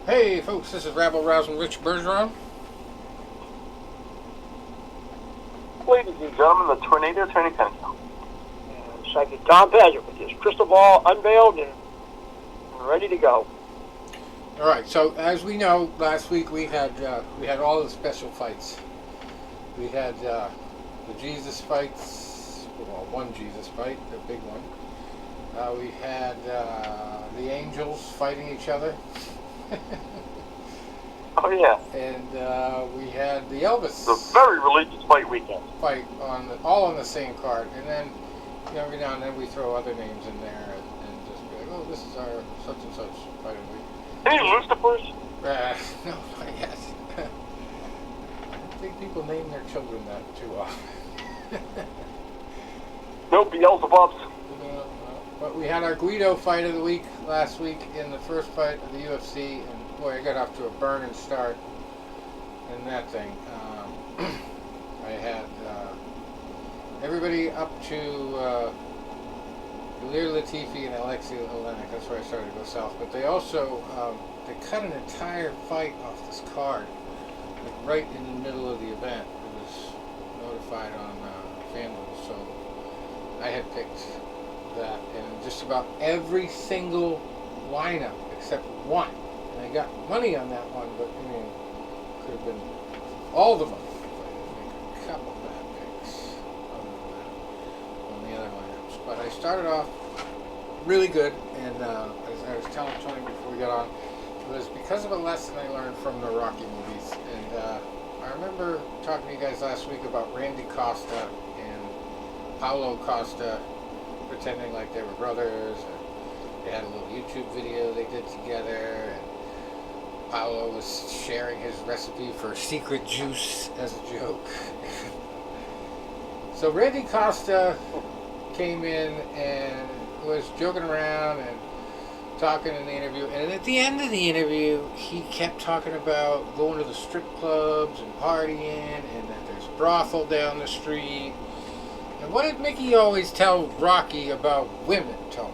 Hey folks, this is Rabble Rousing Rich Bergeron. Ladies and gentlemen, the Tornado Attorney Council. And Psychic Tom Paget with his crystal ball unveiled and ready to go. All right, so as we know, last week we had all the special fights. We had the Jesus fights, well, one Jesus fight, the big one. We had the Angels fighting each other. Oh yeah. And we had the Elvis. It's a very religious fight weekend. Fight all on the same card, and then every now and then we throw other names in there and just be like, oh, this is our such and such fighting week. Any Lucifers? No, not yet. I don't think people name their children that too often. No Beelzebubs? But we had our Guido fight of the week last week in the first fight of the UFC, and boy, I got off to a burning start in that thing. I had everybody up to Ilir Latifi and Alexei Olenek. That's where I started to go south. But they also they cut an entire fight off this card, like right in the middle of the event. It was notified on FanDuel, so I had picked that in just about every single lineup except one. And I got money on that one, but I mean, could have been all the money if I didn't make a couple bad picks on the other lineups. But I started off really good, and as I was telling Tony before we got on, it was because of a lesson I learned from the Rocky movies. And I remember talking to you guys last week about Randy Costa and Paulo Costa pretending like they were brothers, and they had a little YouTube video they did together, and Paulo was sharing his recipe for secret juice as a joke. So Randy Costa came in and was joking around and talking in the interview, and at the end of the interview he kept talking about going to the strip clubs and partying, and that there's a brothel down the street. And what did Mickey always tell Rocky about women, Tony?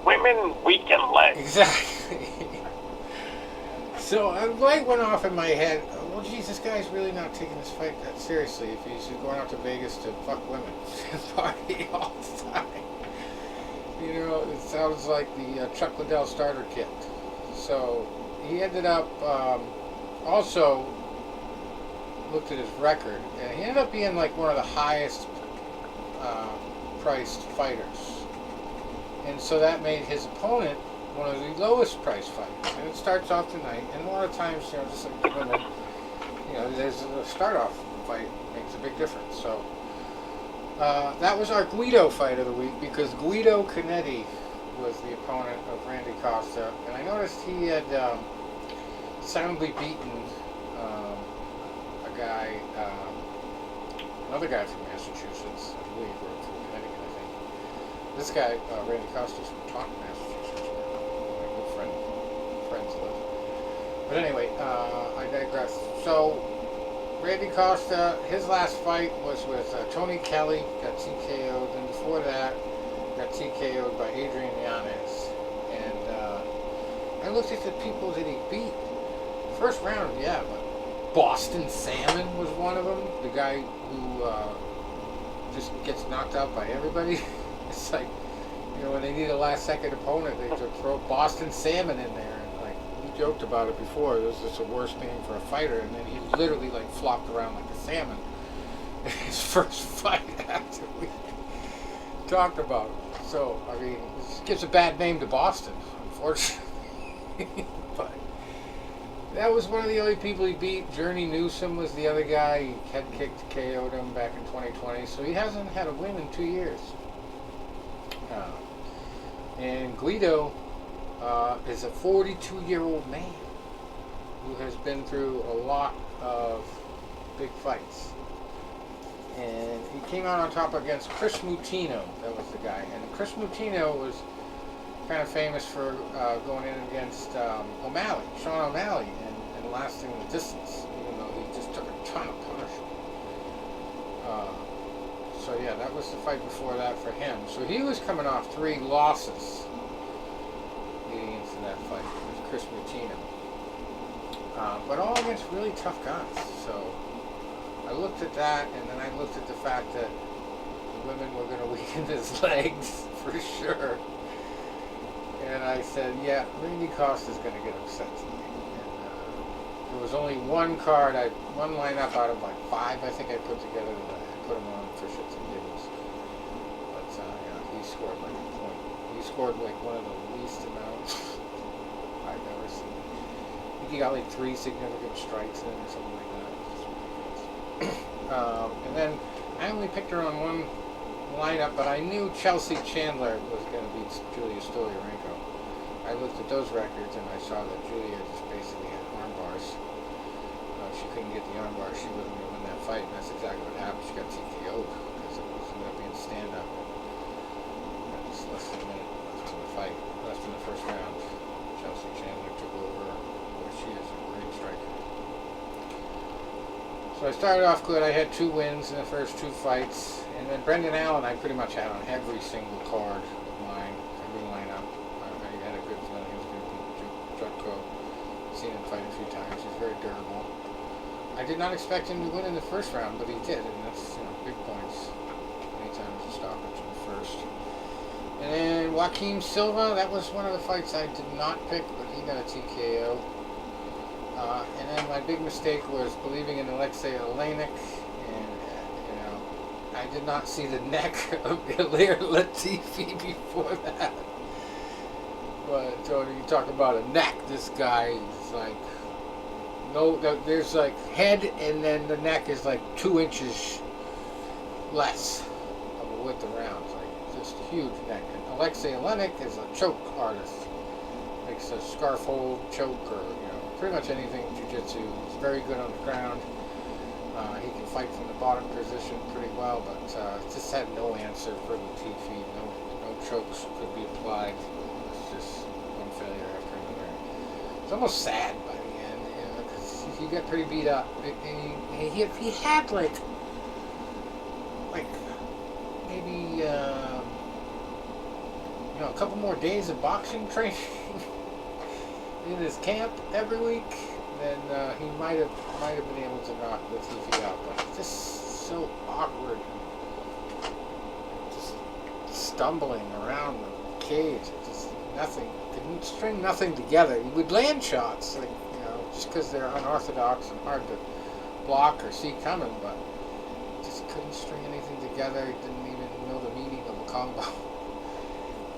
Women, weekend legs. Exactly. So a light went off in my head. Well, geez, this guy's really not taking this fight that seriously if he's going out to Vegas to fuck women and party all the time. You know, it sounds like the Chuck Liddell starter kit. So he ended up also looked at his record, and he ended up being like one of the highest priced fighters, and so that made his opponent one of the lowest priced fighters. And it starts off the night, and a lot of times, you know, just like the women, you know, there's a start off fight makes a big difference. So that was our Guido fight of the week, because Guido Canetti was the opponent of Randy Costa, and I noticed he had soundly beaten another guy from Massachusetts, I believe, or from Connecticut, I think. This guy, Randy Costa's from Taunton, Massachusetts, where my good friends live. But anyway, I digress. So, Randy Costa, his last fight was with Tony Kelly, got TKO'd, and before that, got TKO'd by Adrian Yanez. And I looked at the people that he beat. First round, yeah, but Boston Salmon was one of them. The guy who just gets knocked out by everybody. It's like, you know, when they need a last-second opponent, they just throw Boston Salmon in there. And like, we joked about it before. It was just the worst name for a fighter. And then he literally like flopped around like a salmon in his first fight after we talked about it. So, I mean, it gives a bad name to Boston, unfortunately. But that was one of the only people he beat. Journey Newsom was the other guy. He head kicked, KO'd him back in 2020. So he hasn't had a win in 2 years. And Guido is a 42-year-old man who has been through a lot of big fights. And he came out on top against Chris Mutino. That was the guy. And Chris Mutino was kind of famous for going in against O'Malley, Sean O'Malley, and lasting the distance, even though he just took a ton of punishment. So yeah, that was the fight before that for him. So he was coming off 3 losses leading that fight with Chris Mutina. But all against really tough guys. So I looked at that, and then I looked at the fact that the women were going to weaken his legs for sure. And I said, yeah, Randy Costa's going to get upset tonight. And there was only one lineup out of like 5 I think I put together that I put him on for shits and giggles. But he scored like a point. He scored like one of the least amounts I've ever seen. I think he got like 3 significant strikes in or something like that. And then I only picked her on one lineup, but I knew Chelsea Chandler was going to beat Julia Stoliarenko. I looked at those records and I saw that Julia just basically had arm bars. She couldn't get the arm bars. She wasn't going to win that fight, and that's exactly what happened. She got TKO'd because it was ended up being stand-up. Just less than a minute left in the fight, left in the first round. Chelsea Chandler took over. She is a great striker. So I started off good. I had 2 wins in the first 2 fights. And then Brendan Allen I pretty much had on every single card of mine, every lineup. I had a good feeling he was going to beat Jutko. Seen him fight a few times. He's very durable. I did not expect him to win in the first round, but he did. And that's big points. Anytime there's a stoppage in the first. And then Joaquim Silva, that was one of the fights I did not pick, but he got a TKO. And then my big mistake was believing in Alexei Olenek, and I did not see the neck of Ilir Latifi before that. But so you talk about a neck, this guy is like there's like head, and then the neck is like 2 inches less of a width around. It's like just a huge neck. And Alexei Olenek is a choke artist, makes a scarf hold, choke, or pretty much anything jiu-jitsu. He's very good on the ground. He can fight from the bottom position pretty well, but just had no answer for Latifi. No chokes could be applied. It's just one failure after another. It's almost sad by the end, because he got pretty beat up. He had like maybe a couple more days of boxing training in his camp every week, then he might have been able to knock Latifi out. But it's just so awkward, just stumbling around the cage, just nothing. Couldn't string nothing together. He would land shots, just because they're unorthodox and hard to block or see coming, but just couldn't string anything together. He didn't even know the meaning of a combo.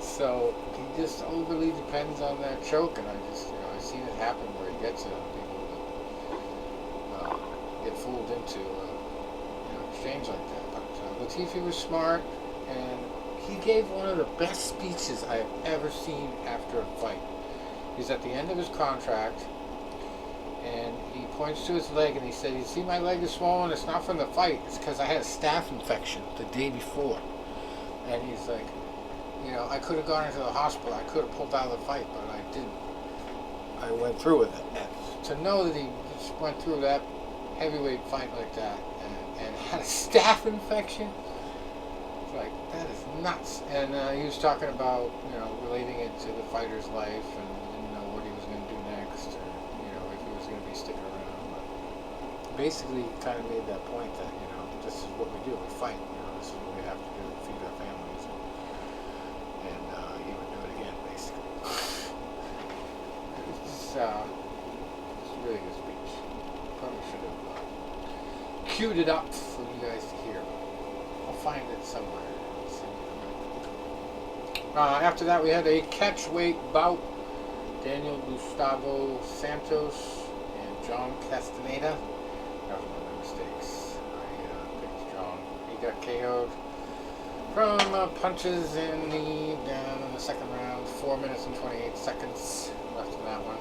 So he just overly depends on that choke, and I've seen it happen where he gets it, and people get fooled into exchange like that. But Latifi was smart, and he gave one of the best speeches I have ever seen after a fight. He's at the end of his contract, and he points to his leg, and he said, "You see, my leg is swollen. It's not from the fight. It's because I had a staph infection the day before." And he's like, I could have gone into the hospital. I could have pulled out of the fight, but I didn't. I went through with it. And to know that he just went through that heavyweight fight like that and had a staph infection, it's like, that is nuts. And he was talking about, relating it to the fighter's life, and didn't know what he was going to do next, or, if he was going to be sticking around. But basically, he kind of made that point that, this is what we do. We fight. This is what we have to do to feed our families. And he would do it again, basically. It's a really good speech. Probably should have queued it up for you guys to hear. I'll find it somewhere. After that, we had a catchweight bout. Daniel Gustavo Santos and John Castaneda. That was one of my mistakes. I picked John. He got KO'd from punches in the knee down in the second round. 4 minutes and 28 seconds left in that one.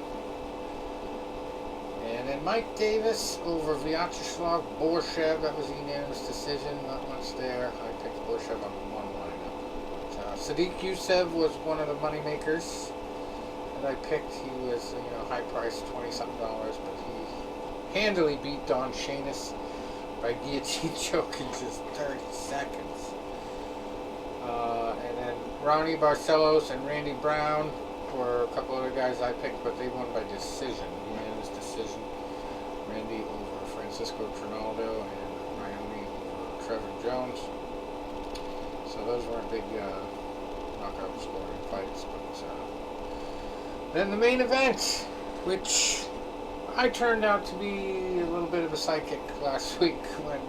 And then Mike Davis over Vyacheslav Borshev. That was a unanimous decision. Not much there. I picked Borshev on one lineup. But, Sadiq Youssef was one of the money makers that I picked. He was, high price, $20-something, but he handily beat Don Shainis by guillotine choke in just 30 seconds. And then Ronnie Barcelos and Randy Brown. were a couple other guys I picked, but they won by decision, unanimous decision. Randy over Francisco Trinaldo and Naomi over Trevor Jones. So those weren't big knockout scoring fights. But then the main event, which I turned out to be a little bit of a psychic last week when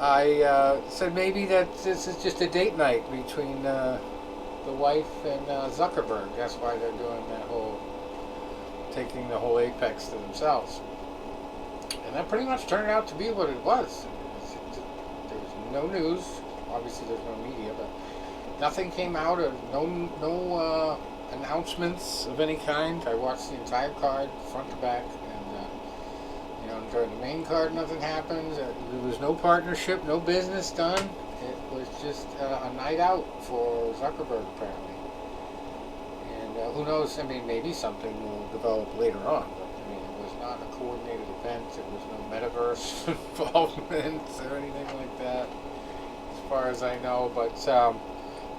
I said maybe that this is just a date night between the wife and Zuckerberg. That's why they're doing that whole, taking the whole apex to themselves. And that pretty much turned out to be what it was. There's no news. Obviously there's no media, but nothing came out of, no announcements of any kind. I watched the entire card, front to back, and during the main card nothing happened. There was no partnership, no business done. It was just a night out for Zuckerberg apparently. And who knows, I mean, maybe something will develop later on, but I mean, it was not a coordinated event. There was no metaverse involvement or anything like that, as far as I know. But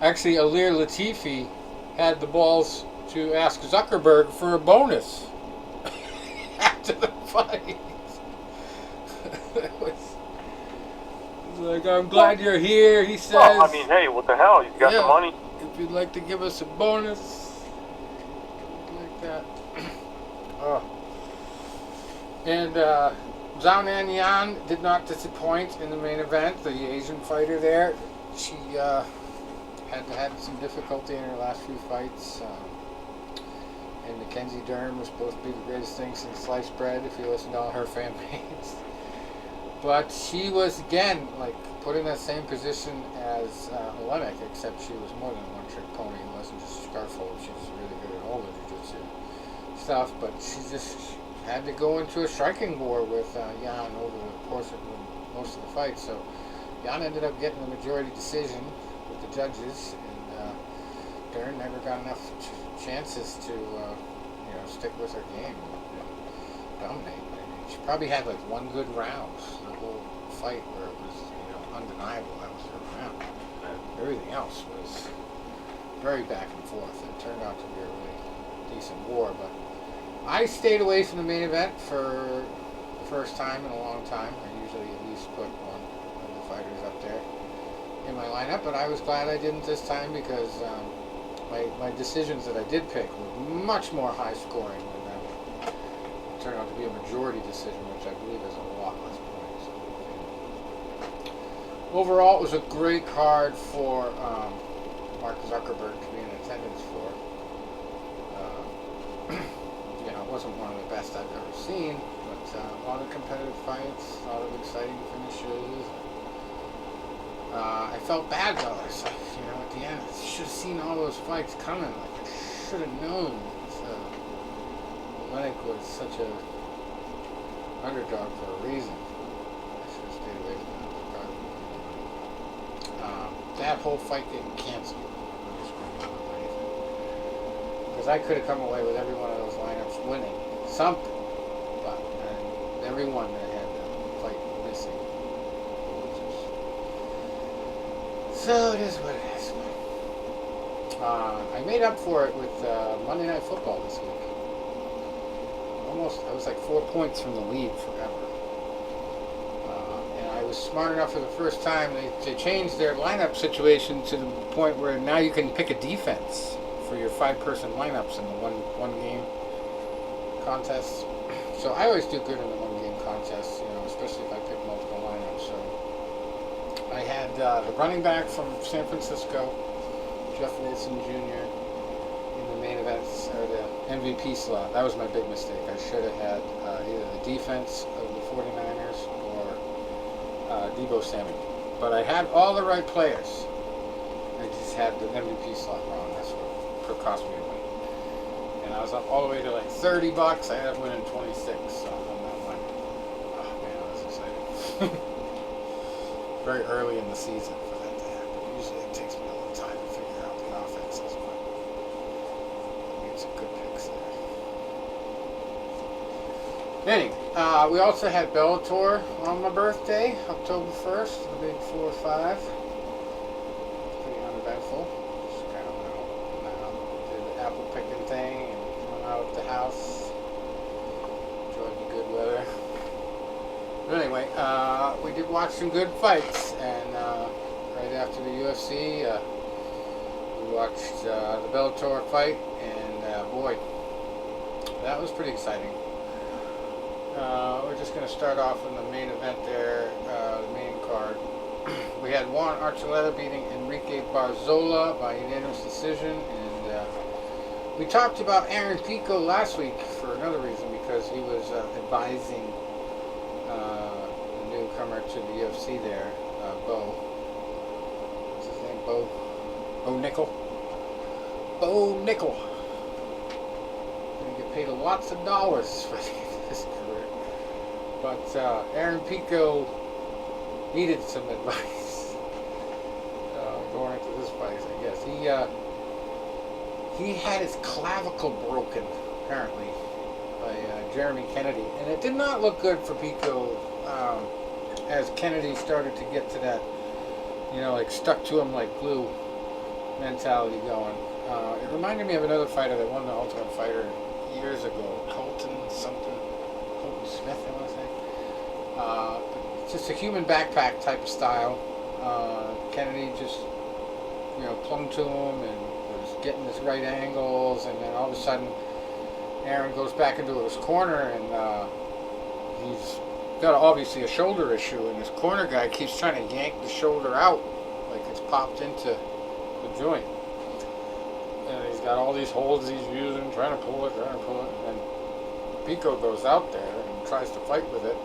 actually, Alir Latifi had the balls to ask Zuckerberg for a bonus after the fight. It was like, I'm glad you're here, he says. Well, I mean, hey, what the hell? You got the money. If you'd like to give us a bonus, like that. Oh. And Zhao Nanyan did not disappoint in the main event. The Asian fighter there, she had some difficulty in her last few fights. And Mackenzie Dern was supposed to be the greatest thing since sliced bread, if you listen to all her fan mates. But she was, again, like, put in that same position as Olenek, except she was more than a one-trick pony. It wasn't just Scarfold. She was really good at all the jiu-jitsu stuff, but she just had to go into a striking war with Jan over the course of most of the fight. So Jan ended up getting the majority decision with the judges, and Darren never got enough chances to stick with her game and dominate. I mean, she probably had like one good round the whole fight where it was undeniable that was her round. Everything else was very back and forth. It turned out to be a really decent war, but I stayed away from the main event for the first time in a long time. I usually at least put one of the fighters up there in my lineup, but I was glad I didn't this time because my decisions that I did pick were much more high scoring than that one. It turned out to be a majority decision, which I believe is a lot less points. Overall, it was a great card for Mark Zuckerberg to be in attendance for. It wasn't one of the best I've ever seen, but a lot of competitive fights, a lot of exciting finishes. I felt bad though. I was like, at the end, I should have seen all those fights coming. Like, I should have known. Olenek was such a underdog for a reason. I should have stayed away from that. That whole fight getting canceled. Because I could have come away with every one of those lineups winning something, but every one that had the fight missing. So it is what it is. I made up for it with Monday Night Football this week. I was like 4 points from the lead forever. And I was smart enough for the first time to change their lineup situation to the point where now you can pick a defense for your 5-person lineups in the one game contests. So I always do good in the one game contests, especially if I pick multiple lineups. So I had the running back from San Francisco, Jeff Wilson Jr., in the main events, or the MVP slot. That was my big mistake. I should have had either the defense of the 49ers or Deebo Samuel. But I had all the right players. I just had the MVP slot wrong. That's what cost me a win. And I was up all the way to like $30. I ended up winning 26 on that one. Oh man, that was exciting. Very early in the season for that to happen. Usually it takes me a little time to figure out the offenses, but I made some good picks there. Anyway, we also had Bellator on my birthday, October 1st, the big 4-5. Pretty uneventful. picking thing and coming out of the house. Enjoyed the good weather. But anyway, we did watch some good fights, and right after the UFC, we watched the Bellator fight, and boy, that was pretty exciting. We're just going to start off in the main event there, the main card. We had Juan Archuleta beating Enrique Barzola by unanimous decision, and we talked about Aaron Pico last week for another reason, because he was advising the newcomer to the UFC there, Bo. What's his name? Bo Nickel. Bo Nickel. Gonna get paid lots of dollars for this career. But Aaron Pico needed some advice going into this fight, I guess. He had his clavicle broken, apparently, by Jeremy Kennedy. And it did not look good for Pico as Kennedy started to get to that, like stuck to him like glue mentality going. It reminded me of another fighter that won the Ultimate Fighter years ago, Colton Smith, I want to say. Just a human backpack type of style. Kennedy just, clung to him and was getting his right angles, and then all of a sudden Aaron goes back into his corner, and he's got obviously a shoulder issue, and his corner guy keeps trying to yank the shoulder out like it's popped into the joint. And he's got all these holds he's using, trying to pull it, and then Pico goes out there and tries to fight with it.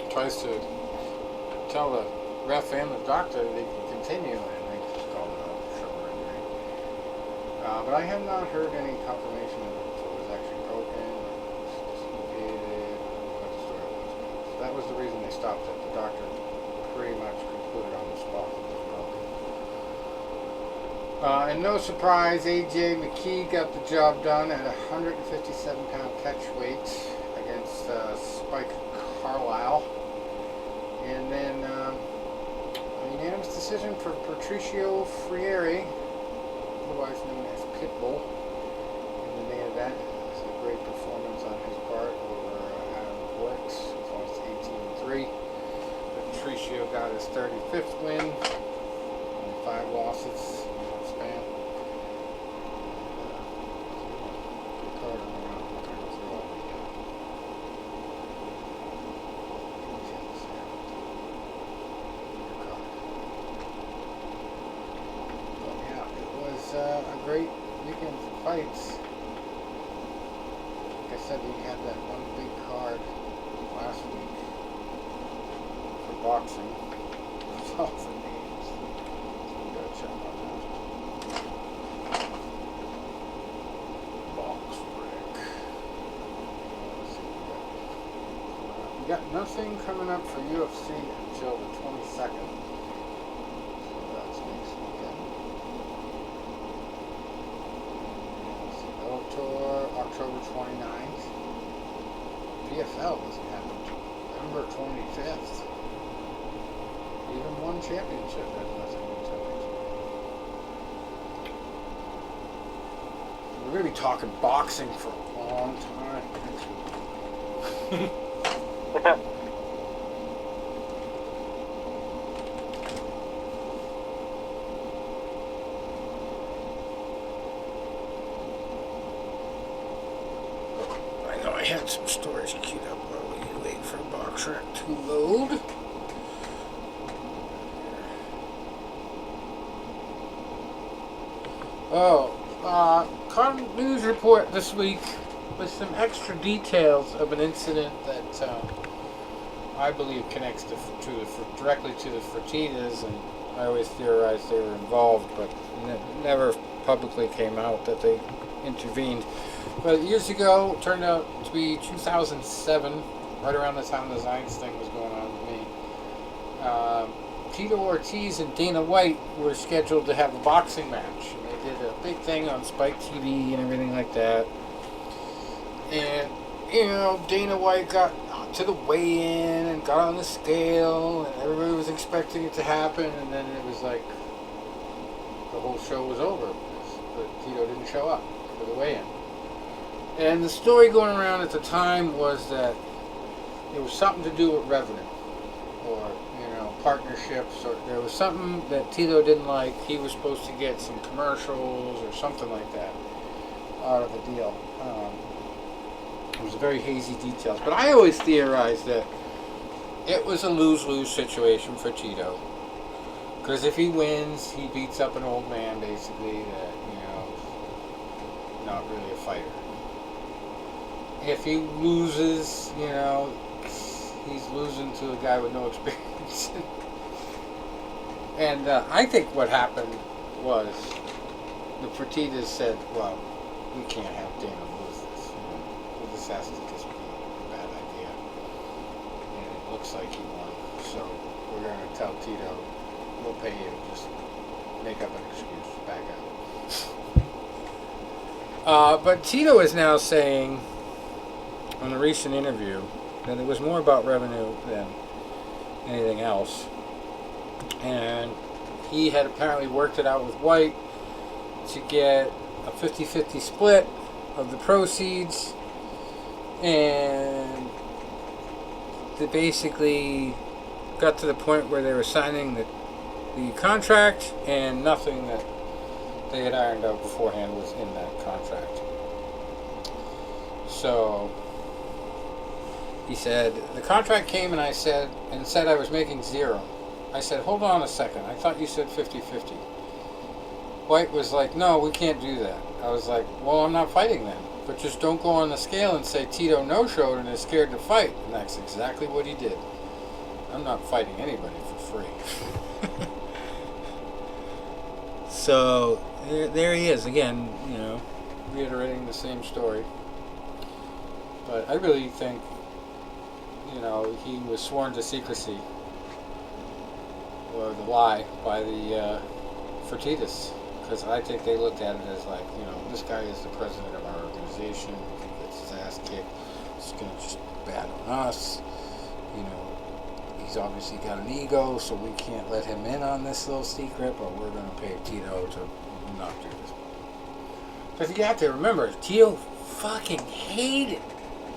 Tries to tell the ref and the doctor they can continue, and they just call it off shoulder injury. But I have not heard any confirmation of if it was actually broken, or it was dislocated, what the story was. So that was the reason they stopped it. The doctor pretty much concluded on the spot that it was broken. And no surprise, AJ McKee got the job done at 157-pound catch weight against Spike Carlisle. And then a unanimous decision for Patricio Freire, otherwise known as Pitbull, in the main event. It was a great performance on his part over Adam Works. It's almost 18-3. Patricio got his 35th win and 5 losses in that span. Good card around. A great weekend for fights. Like I said, we had that one big card last week for boxing. With all the names. So we gotta check on that. Box break. Let's see what we got nothing coming up for UFC until the 22nd. So that's next weekend. Tour October 29th. PFL doesn't happen until November 25th. Even one championship has nothing until next week. We're going to be talking boxing for a long time next week. I had some stories queued up while we wait for BoxRec to load. Card news report this week with some extra details of an incident that I believe connects directly to the Fertittas, and I always theorized they were involved, but it never publicly came out that they intervened. But years ago, it turned out to be 2007, right around the time the Zions thing was going on with me. Tito Ortiz and Dana White were scheduled to have a boxing match. And they did a big thing on Spike TV and everything like that. And, Dana White got to the weigh-in and got on the scale, and everybody was expecting it to happen, and then it was like the whole show was over because Tito didn't show up. for the weigh-in. And the story going around at the time was that it was something to do with revenue, or partnerships, or there was something that Tito didn't like. He was supposed to get some commercials or something like that out of the deal. It was very hazy details, but I always theorized that it was a lose-lose situation for Tito, because if he wins, he beats up an old man, basically, that not really a fighter. If he loses, he's losing to a guy with no experience. And I think what happened was the Fertittas said, well, we can't have Dana lose this. This has to just be a bad idea. And it looks like he won. So we're going to tell Tito, we'll pay you. Just make up an excuse. Back out. But Tito is now saying on a recent interview that it was more about revenue than anything else. And he had apparently worked it out with White to get a 50-50 split of the proceeds, and they basically got to the point where they were signing the contract, and nothing that they had ironed out beforehand was in that contract. So he said, the contract came and said I was making zero. I said, hold on a second, I thought you said 50-50. White was like, no, we can't do that. I was like, well, I'm not fighting then. But just don't go on the scale and say Tito no-showed and is scared to fight. And that's exactly what he did. I'm not fighting anybody for free. So, there he is again, reiterating the same story. But I really think, he was sworn to secrecy, or the lie, by the Fertittas, because I think they looked at it as like, this guy is the president of our organization. If he gets his ass kicked, it's going to just be bad on us. He's obviously got an ego, so we can't let him in on this little secret, but we're going to pay Tito to not do this. Because you have to remember, Tito fucking hated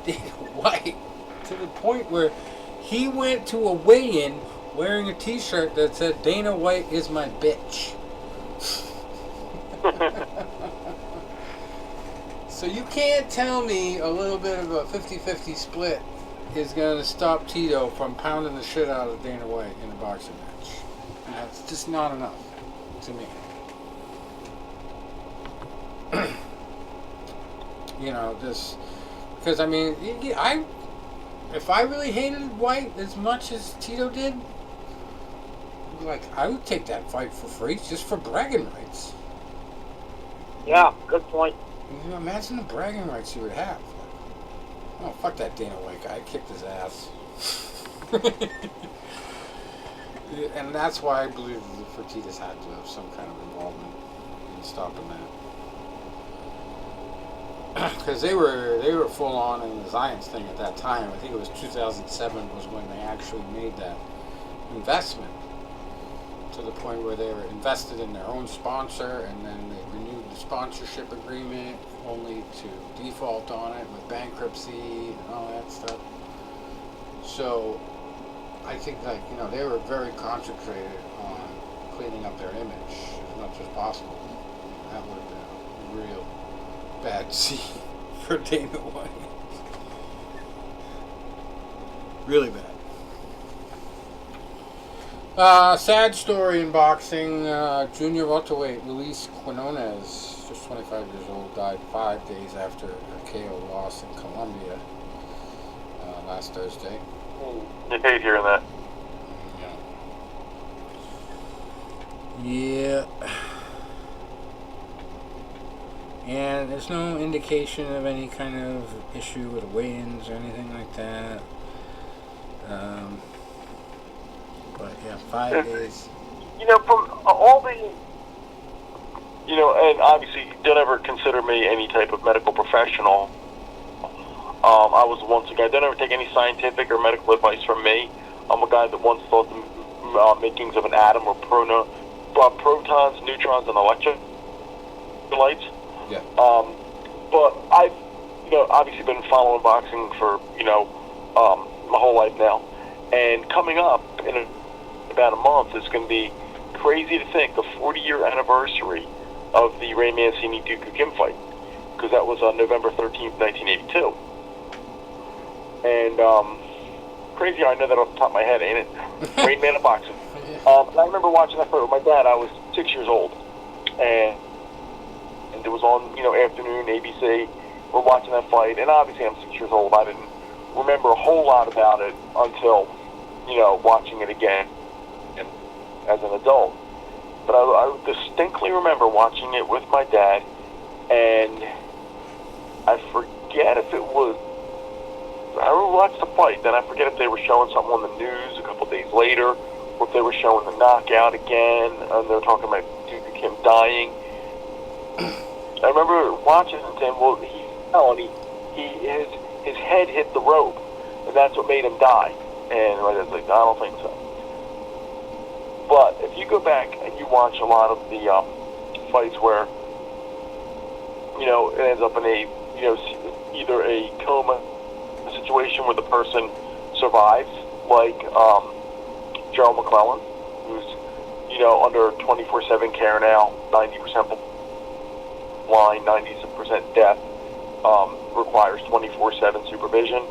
Dana White to the point where he went to a weigh-in wearing a t-shirt that said, Dana White is my bitch. So you can't tell me a little bit of a 50-50 split is going to stop Tito from pounding the shit out of Dana White in a boxing match. And that's just not enough to me. Just because if I really hated White as much as Tito did, I would take that fight for free just for bragging rights. Yeah, good point. Imagine the bragging rights you would have. Oh, fuck that Dana White guy. I kicked his ass. And that's why I believe the Fertittas had to have some kind of involvement in stopping that. Because they were full on in the Zions thing at that time. I think it was 2007 was when they actually made that investment, to the point where they were invested in their own sponsor, and then they renewed the sponsorship agreement only to default on it with bankruptcy and all that stuff. So I think they were very concentrated on cleaning up their image as much as possible. That would have been a real bad scene for Dana White. Really bad. Sad story in boxing. Junior welterweight Luis Quinones, just 25 years old, died 5 days after a KO loss in Colombia last Thursday. You hate hearing that. Yeah. And there's no indication of any kind of issue with weigh-ins or anything like that. But yeah, 5 days. From all the, and obviously don't ever consider me any type of medical professional. I was once a guy, don't ever take any scientific or medical advice from me. I'm a guy that once thought the makings of an atom were protons, neutrons, and electrolytes. Yeah. But I've, obviously been following boxing for, my whole life now. And coming up in about a month is going to be crazy to think the 40-year anniversary of the Ray Mancini Duke of Kim fight, because that was on November 13th, 1982. And crazy, I know that off the top of my head, ain't it? Great man of boxing. And I remember watching that fight with my dad. I was 6 years old, and it was on, afternoon ABC. We're watching that fight, and obviously I'm 6 years old. I didn't remember a whole lot about it until, watching it again and as an adult. But I distinctly remember watching it with my dad, and I forget if it was, I watched the fight, then I forget if they were showing something on the news a couple days later, or if they were showing the knockout again, and they were talking about Duke of Kim dying. I remember watching it and saying, well, he fell, and his head hit the rope, and that's what made him die. And I was like, I don't think so. But if you go back and you watch a lot of the fights where, it ends up in a, either a coma situation where the person survives, like Gerald McClellan, who's, under 24/7 care now, 90% blind, 90% deaf, requires 24/7 supervision,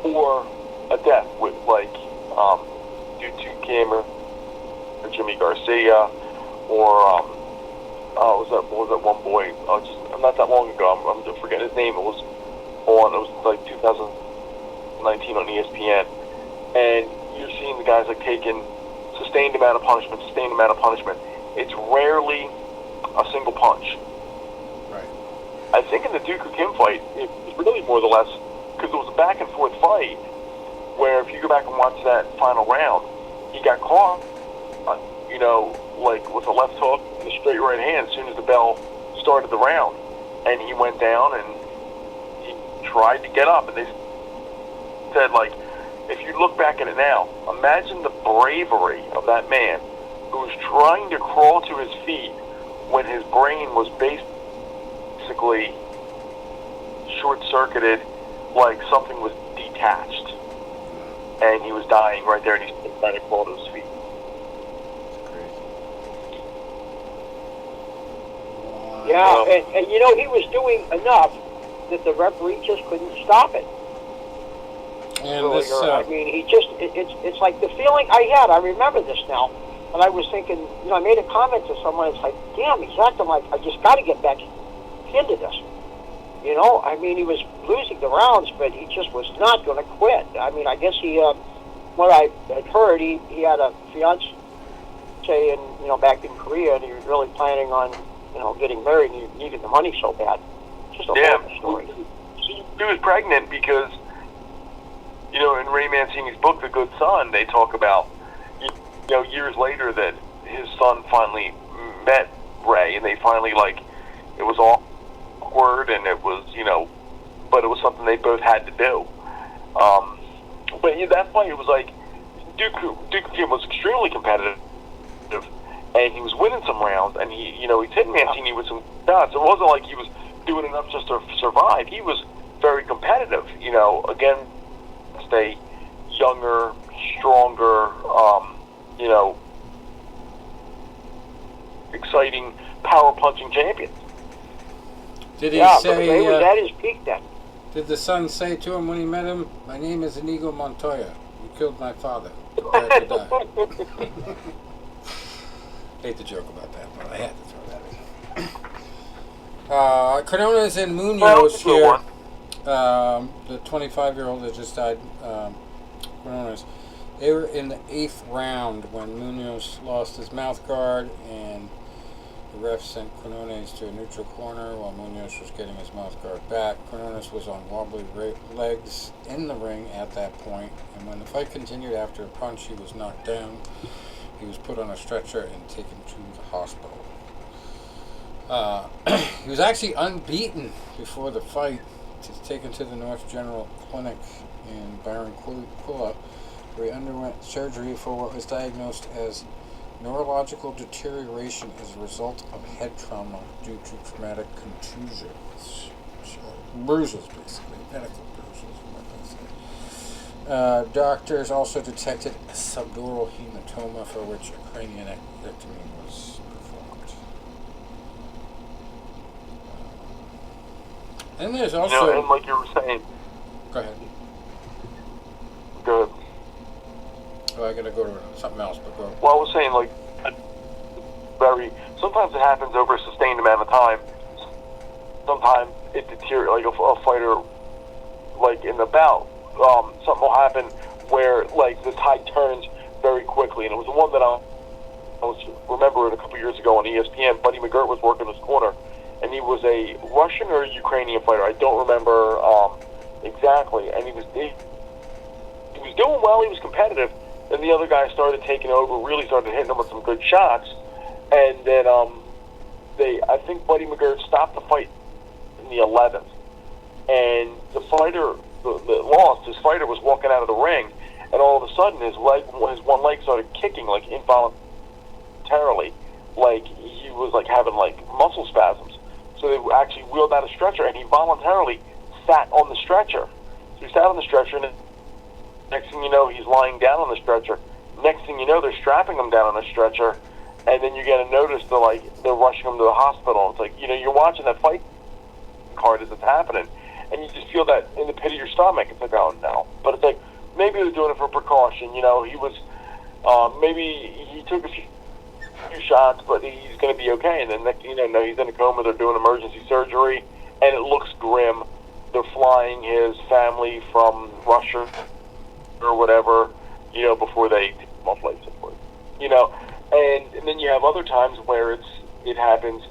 or a death with, like, Duke of Kim or Jimmy Garcia, or what was that one boy? Not that long ago. I'm forgetting his name. It was like 2019 on ESPN, and you're seeing the guys like taking sustained amount of punishment. It's rarely a single punch. Right. I think in the Duke of Kim fight, it was really more or less, because it was a back and forth fight, where if you go back and watch that final round, he got caught, like with a left hook and a straight right hand as soon as the bell started the round. And he went down and he tried to get up. And they said, like, if you look back at it now, imagine the bravery of that man who was trying to crawl to his feet when his brain was basically short-circuited, like something was detached. And he was dying right there, and he's trying to crawl to his feet. Yeah, and he was doing enough that the referee just couldn't stop it. And so, this, I mean, it's like the feeling I had. I remember this now, and I was thinking, I made a comment to someone. It's like, damn, he's acting like I just got to get back into this. I mean, he was losing the rounds, but he just was not going to quit. I mean, I guess he, what I had heard, he had a fiance in, back in Korea, and he was really planning on, getting married, and he needed the money so bad. Just a horrible story. She was pregnant because, in Ray Mancini's book, The Good Son, they talk about, years later that his son finally met Ray, and they finally, it was awkward, and it was, but it was something they both had to do. But that fight, it was like, Duke of Kim was extremely competitive, and he was winning some rounds, and he's hitting Mancini with some shots. It wasn't like he was doing enough just to survive. He was very competitive, against a younger, stronger, exciting, power-punching champion. Did he say... he was at his peak then. Did the son say to him when he met him, "My name is Inigo Montoya. You killed my father. Prepare to die." Hate to joke about that, but I had to throw that in. Cardones and Munoz here. The 25-year-old that just died, Cardones. They were in the 8th round when Munoz lost his mouth guard, and the ref sent Cardones to a neutral corner while Munoz was getting his mouth guard back. Cardones was on wobbly legs in the ring at that point, and when the fight continued after a punch, he was knocked down. He was put on a stretcher and taken to the hospital. He was actually unbeaten before the fight. He's taken to the North General Clinic in Barranquilla, where he underwent surgery for what was diagnosed as neurological deterioration as a result of head trauma due to traumatic contusions. So, bruises, basically. Medical bruises, what they say. Doctors also detected a subdural hematoma for which a craniectomy was performed. And there's also... and like you were saying... Go ahead. Go ahead. Oh, I gotta go to something else, but go. Well, I was saying, like, sometimes it happens over a sustained amount of time. Sometimes it deteriorates, like a fighter, like in the bout, something will happen where, like, the tide turns very quickly. And it was the one that I remember a couple years ago on ESPN. Buddy McGirt was working his corner, and he was a Russian or Ukrainian fighter. I don't remember exactly. And he was doing well. He was competitive. Then the other guy started taking over, really started hitting him with some good shots. And then I think Buddy McGirt stopped the fight in the 11th. And the fighter that lost, his fighter was walking out of the ring, and all of a sudden his one leg started kicking, like, involuntarily, like he was like having like muscle spasms. So they actually wheeled out a stretcher, and he voluntarily sat on the stretcher. So he sat on the stretcher, and next thing you know, he's lying down on the stretcher. Next thing you know, they're strapping him down on a stretcher, and then you get a notice they're rushing him to the hospital. It's like, you're watching that fight card as it's happening, and you just feel that in the pit of your stomach. It's like, oh no. But it's like, maybe they're doing it for precaution. He was, maybe he took a few shots, but he's going to be okay. And then next thing you know, he's in a coma. They're doing emergency surgery, and it looks grim. They're flying his family from Russia or whatever, before they take him off life support. And then you have other times where it happens,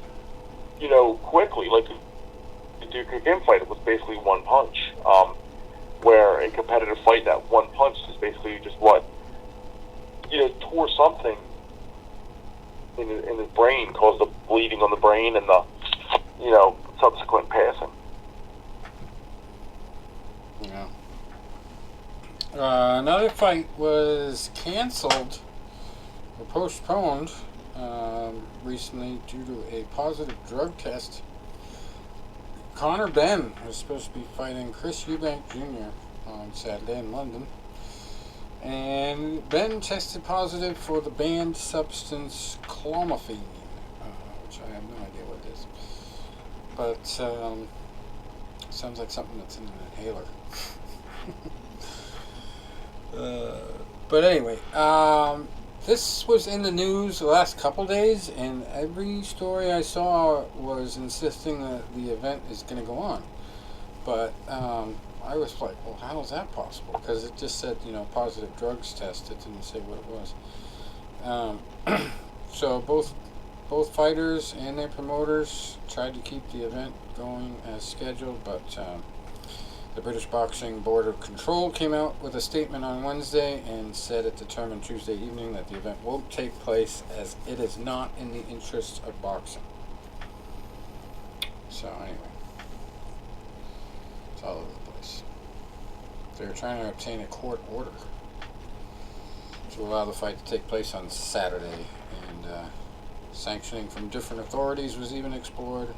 quickly, like the Duke of Kim fight. It was basically one punch, where a competitive fight, that one punch is basically just tore something in his brain, caused the bleeding on the brain and the, subsequent passing. Yeah. Another fight was canceled or postponed recently due to a positive drug test. Conor Ben was supposed to be fighting Chris Eubank Jr. on Saturday in London. And Ben tested positive for the banned substance clomiphene, which I have no idea what it is. But sounds like something that's in an inhaler. But anyway, this was in the news the last couple days, and every story I saw was insisting that the event is going to go on. But I was like, well, how is that possible? Because it just said, positive drugs test. It didn't say what it was. So both fighters and their promoters tried to keep the event going as scheduled, but the British Boxing Board of Control came out with a statement on Wednesday and said it determined Tuesday evening that the event won't take place as it is not in the interests of boxing. So anyway, it's all over the place. They're trying to obtain a court order to allow the fight to take place on Saturday, and sanctioning from different authorities was even explored,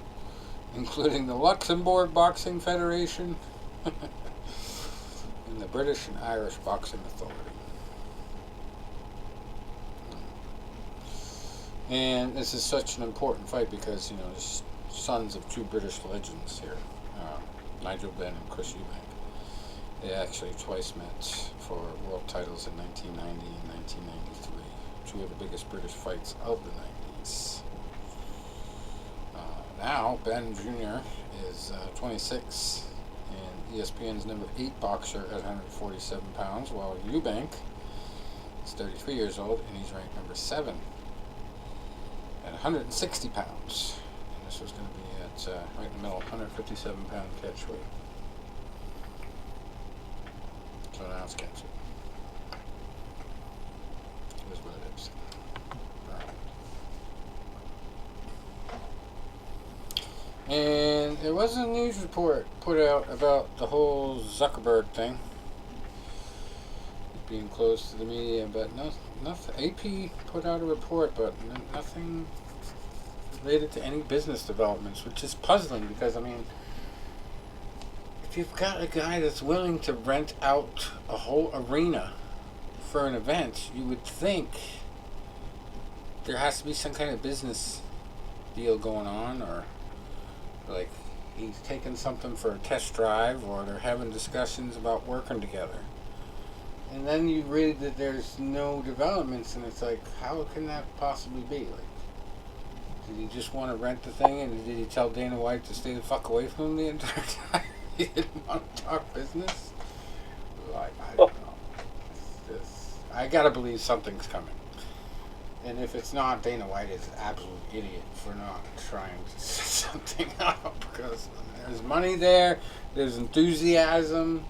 including the Luxembourg Boxing Federation and the British and Irish Boxing Authority. And this is such an important fight because, there's sons of two British legends here, Nigel Benn and Chris Eubank. They actually twice met for world titles in 1990 and 1993, two of the biggest British fights of the 90s. Now, Ben Jr. is 26 and ESPN's number 8 boxer at 147 pounds, while Eubank is 33 years old and he's ranked number 7 at 160 pounds. And this was going to be at right in the middle, 157 pound catch weight. So now it's canceled. It is what it is. And there was a news report put out about the whole Zuckerberg thing being closed to the media, but nothing. AP put out a report, but nothing related to any business developments, which is puzzling because, if you've got a guy that's willing to rent out a whole arena for an event, you would think there has to be some kind of business deal going on, or like he's taking something for a test drive, or they're having discussions about working together. And then you read that there's no developments, and it's like, how can that possibly be? Like, did he just want to rent the thing, and did he tell Dana White to stay the fuck away from him the entire time? He didn't want to talk business? Like, I don't know. I gotta believe something's coming. And if it's not, Dana White is an absolute idiot for not trying to set something up, because there's money there, there's enthusiasm.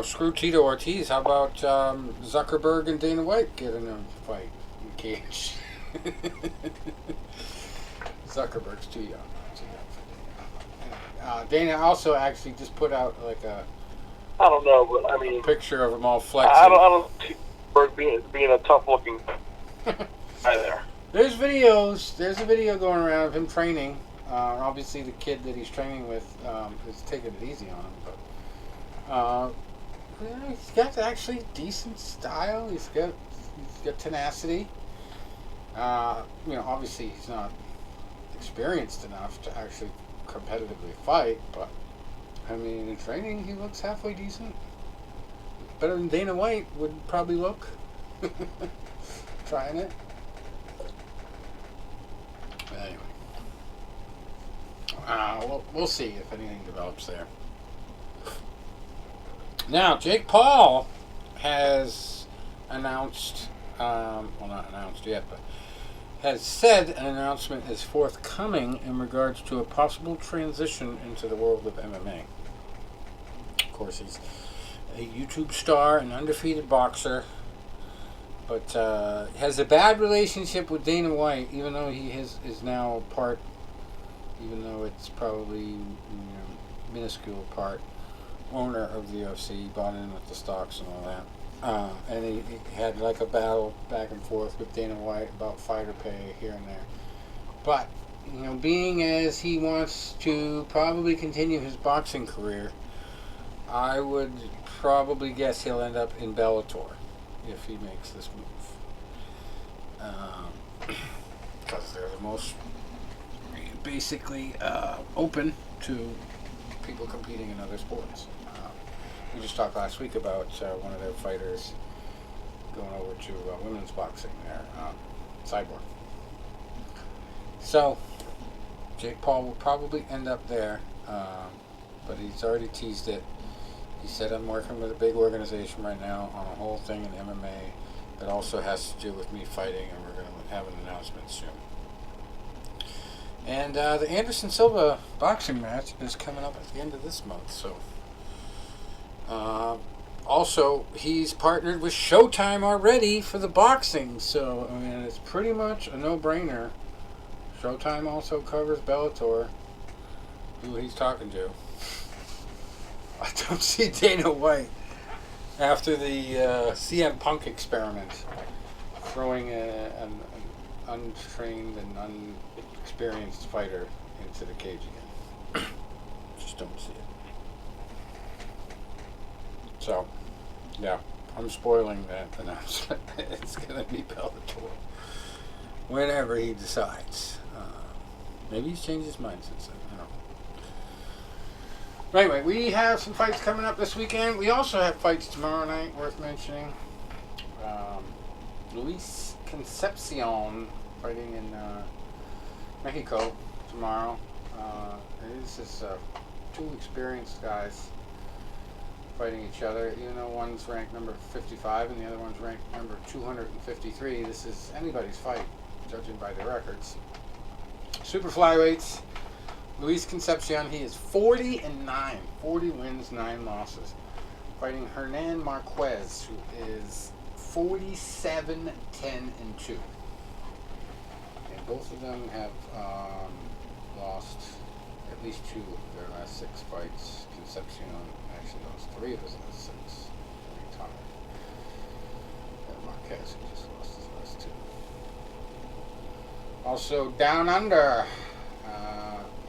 Screw Tito Ortiz. How about Zuckerberg and Dana White getting a fight in a cage? Zuckerberg's too young. Dana also actually just put out like a. I don't know, but I mean, picture of them all flexing. I don't see Berg being a tough-looking guy there. There's videos. There's a video going around of him training. Obviously, the kid that he's training with is taking it easy on him, but he's got actually decent style. He's got tenacity. Obviously, he's not experienced enough to actually competitively fight, but I mean, in training, he looks halfway decent. Better than Dana White would probably look. Trying it. But anyway. We'll see if anything develops there. Now, Jake Paul has announced, not announced yet, but has said an announcement is forthcoming in regards to a possible transition into the world of MMA. Of course, he's a YouTube star, an undefeated boxer, but has a bad relationship with Dana White, even though he is now part, even though it's probably minuscule part, owner of the UFC, bought in with the stocks and all that. And he had like a battle back and forth with Dana White about fighter pay here and there. But, being as he wants to probably continue his boxing career, I would probably guess he'll end up in Bellator if he makes this move. Because they're the most basically open to people competing in other sports. We just talked last week about one of their fighters going over to women's boxing there, Cyborg. So, Jake Paul will probably end up there, but he's already teased it. He said, I'm working with a big organization right now on a whole thing in MMA that also has to do with me fighting, and we're going to have an announcement soon. And the Anderson Silva boxing match is coming up at the end of this month, so... also, he's partnered with Showtime already for the boxing, so, I mean, it's pretty much a no-brainer. Showtime also covers Bellator, who he's talking to. I don't see Dana White, after the CM Punk experiment, throwing an untrained and unexperienced fighter into the cage again. Just don't see it. So, yeah, I'm spoiling that announcement. It's going to be Bellator. Whenever he decides. Maybe he's changed his mind since then. I don't know. But anyway, we have some fights coming up this weekend. We also have fights tomorrow night worth mentioning. Luis Concepcion fighting in Mexico tomorrow. This is two experienced guys fighting each other, even though one's ranked number 55 and the other one's ranked number 253. This is anybody's fight, judging by the records. Super flyweights. Luis Concepcion, he is 40-9, 40 wins, 9 losses. Fighting Hernan Marquez, who is 47-10-2. And both of them have lost at least 2 of their last 6 fights. Concepcion actually lost 3 of his last 6. Retired. And Marquez, who just lost his last 2. Also, Down Under,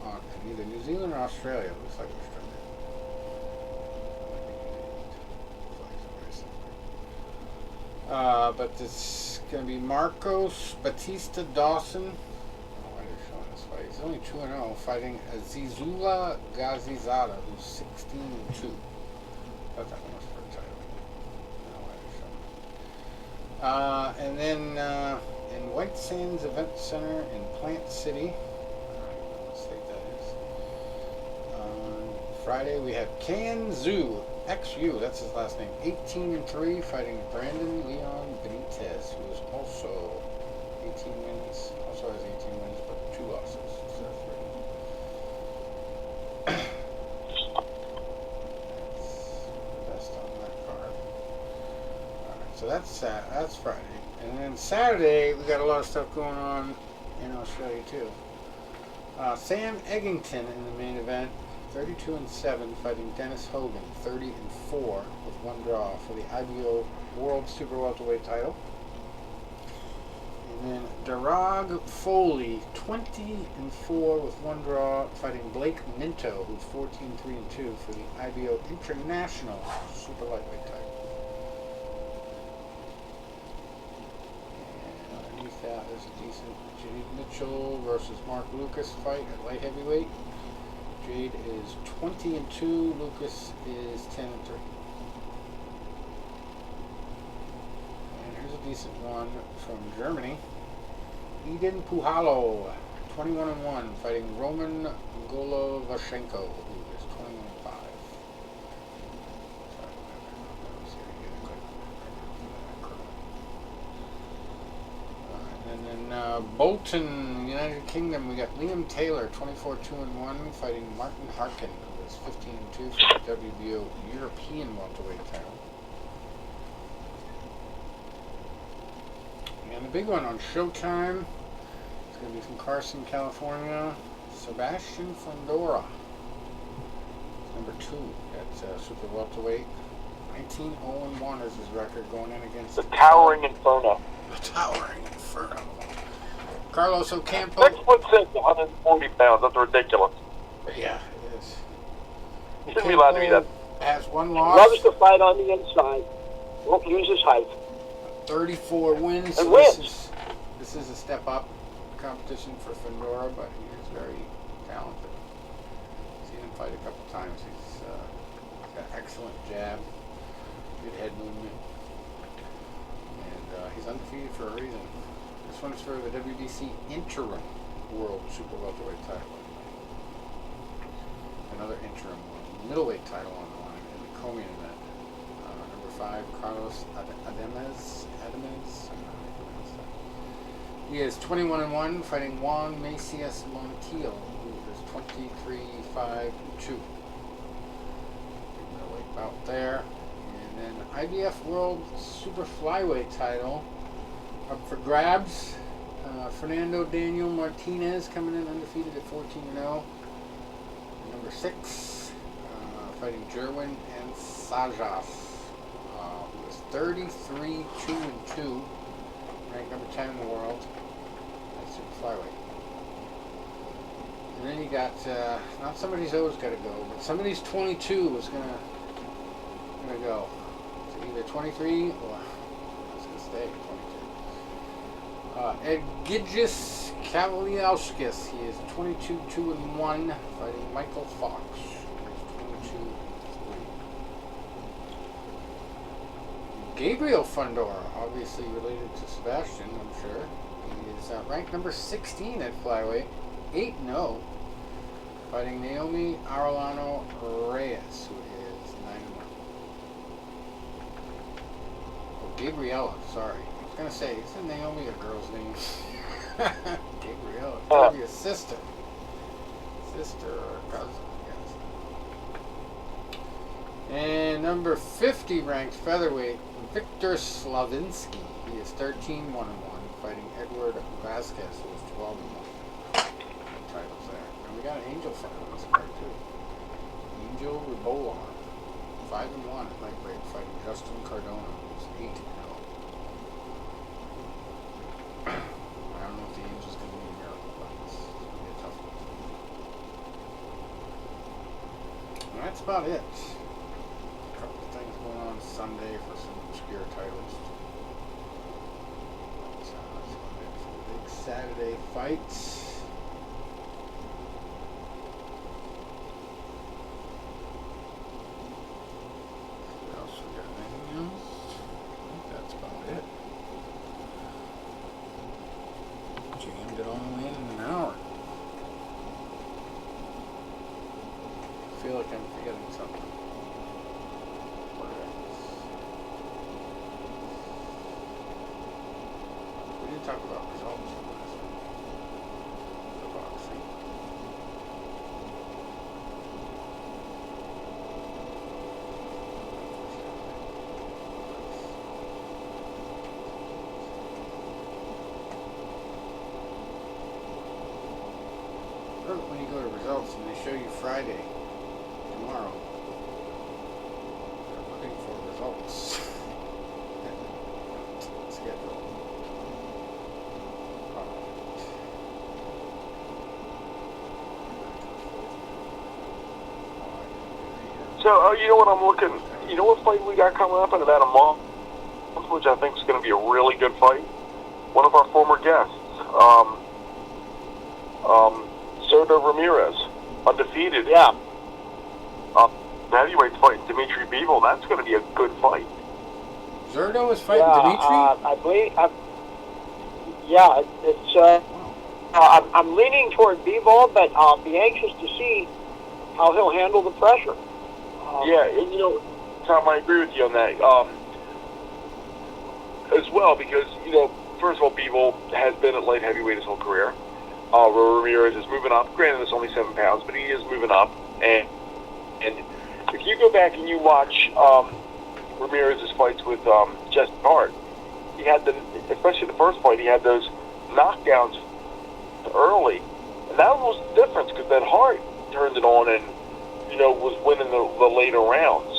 on either New Zealand or Australia. Looks like Australia. But it's going to be Marcos Batista Dawson. I don't know why they're showing this fight. He's only 2-0, fighting Zizula Gazizada, who's 16-2. I thought that one was for a title. I don't know why they're showing it. And then in White Sands Event Center in Plant City, I don't know what state that is. On Friday we have Can Zhu, XU, that's his last name, 18-3, fighting Brandon Leon Benitez, who is also 18 wins, also has 18 wins, but 2 losses instead of 3. That's the best on that card. Alright, so that's Friday. And then Saturday, we got a lot of stuff going on in Australia too. Sam Eggington in the main event, 32-7, fighting Dennis Hogan, 30-4, with 1 draw for the IBO World Super Welterweight title. And then Darag Foley, 20-4 with 1 draw, fighting Blake Minto, who's 14-3-2 for the IBO International Super Lightweight title. Yeah, there's a decent Jade Mitchell versus Mark Lucas fight at light heavyweight. Jade is 20-2, Lucas is 10-3. And here's a decent one from Germany. Eden Puhalo, 21-1, fighting Roman Golovashenko, who is 21-5. And then Bolton, United Kingdom, we got Liam Taylor, 24-2-1, fighting Martin Harkin, who is 15-2 for the WBO European welterweight title. And the big one on Showtime, it's going to be from Carson, California, Sebastian Fundora, number 2 at super welterweight. 19-0-1 is his record going in against the Towering Inferno. The Towering Inferno. Carlos Ocampo. 6'6", 140 pounds. That's ridiculous. Yeah, it is. He shouldn't be allowed to be that. Has 1 loss. Loves to fight on the inside. Won't use his height. 34 wins. And So wins. This is a step up competition for Fundora, but he is very talented. Seen him fight a couple times. He's got excellent jab, good head movement, and he's undefeated for a reason. This one's for the WBC Interim World Super Welterweight title. Another interim middleweight title on the line in the co-main event. Number 5, Carlos Adames. He is 21-1, fighting Juan Macias Montiel, who is 23-5-2. Middleweight bout there. And then IBF World Super Flyweight title up for grabs. Fernando Daniel Martinez coming in undefeated at 14-0. Number 6, fighting Jerwin and Sajas, who is 33-2-2, ranked number 10 in the world. That's super flyweight. And then you got not somebody's always got to go, but somebody's 22 is gonna go. So either 23 or it's gonna stay at 22. Edgidis Kavaliauskas, he is 22-2-1, fighting Michael Fox, who is 22-3. Gabriel Fundora, obviously related to Sebastian, I'm sure. He is ranked number 16 at flyweight, 8-0, fighting Naomi Arellano Reyes, who is 9-1. Oh, Gabriella, sorry. I was going to say, isn't Naomi a girl's name? Gabriella. It's got to be a sister. Sister or cousin, I guess. And number 50 ranked featherweight, Victor Slavinsky. He is 13-1-1, fighting Edward Vasquez, who is 12-1. Titles there. And we got an Angel fight on this card, too. Angel Ribola, 5-1 at lightweight, fighting Justin Cardona, who's 8-0. I don't know if the Angel's going to be a miracle, but it's going to be a tough one. That's about it. A couple of things going on Sunday for some obscure titles. Big Saturday fights. What else we got? Anything else? I think that's about it. Jammed it all in an hour. I feel like I'm forgetting something. We didn't talk about results from last week. The boxing. When you go to results and they show you Friday, tomorrow, they're looking for results. Schedule. So, you know what I'm looking? You know what fight we got coming up in about a month, which I think is going to be a really good fight? One of our former guests, Ramirez, undefeated. Yeah. Heavyweight fight Dimitri Beaver. That's going to be a good fight. Zerto is fighting Dimitri? I believe. It's. I'm leaning toward Beaver, but I'll be anxious to see how he'll handle the pressure. Yeah, and you know, Tom, I agree with you on that as well, because, you know, first of all, Beaver has been at light heavyweight his whole career. Ramirez is moving up. Granted, it's only 7 pounds, but he is moving up. And if you go back and you watch Ramirez's fights with Jesse Hart, he had especially the first fight, he had those knockdowns early, and that was the difference, because that Hart turned it on and, you know, was winning the later rounds.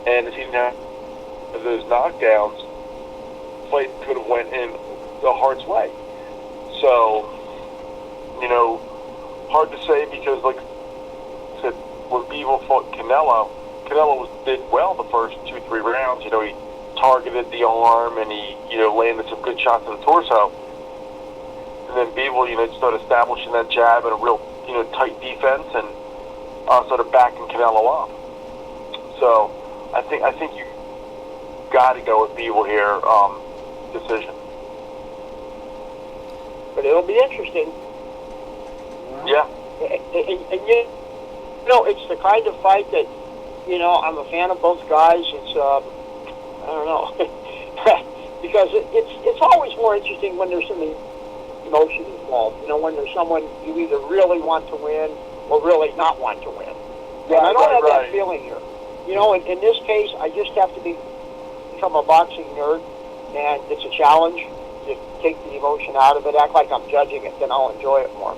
And if he didn't have those knockdowns, the fight could have went in the Hart's way. So, you know, hard to say, because, like I said, when Beaver fought Canelo did well the first 2-3 rounds. You know, he targeted the arm and he, you know, landed some good shots in the torso. And then Beaver, you know, started establishing that jab and a real, you know, tight defense, and started backing Canelo up. So, I think you got to go with Beaver here, decision. But it'll be interesting. Yeah. And you know, it's the kind of fight that, you know, I'm a fan of both guys. It's, I don't know, because it's always more interesting when there's some emotion involved. You know, when there's someone you either really want to win or really not want to win. And I don't have that feeling here. You know, in this case, I just have to become a boxing nerd, and it's a challenge to take the emotion out of it, act like I'm judging it, then I'll enjoy it more.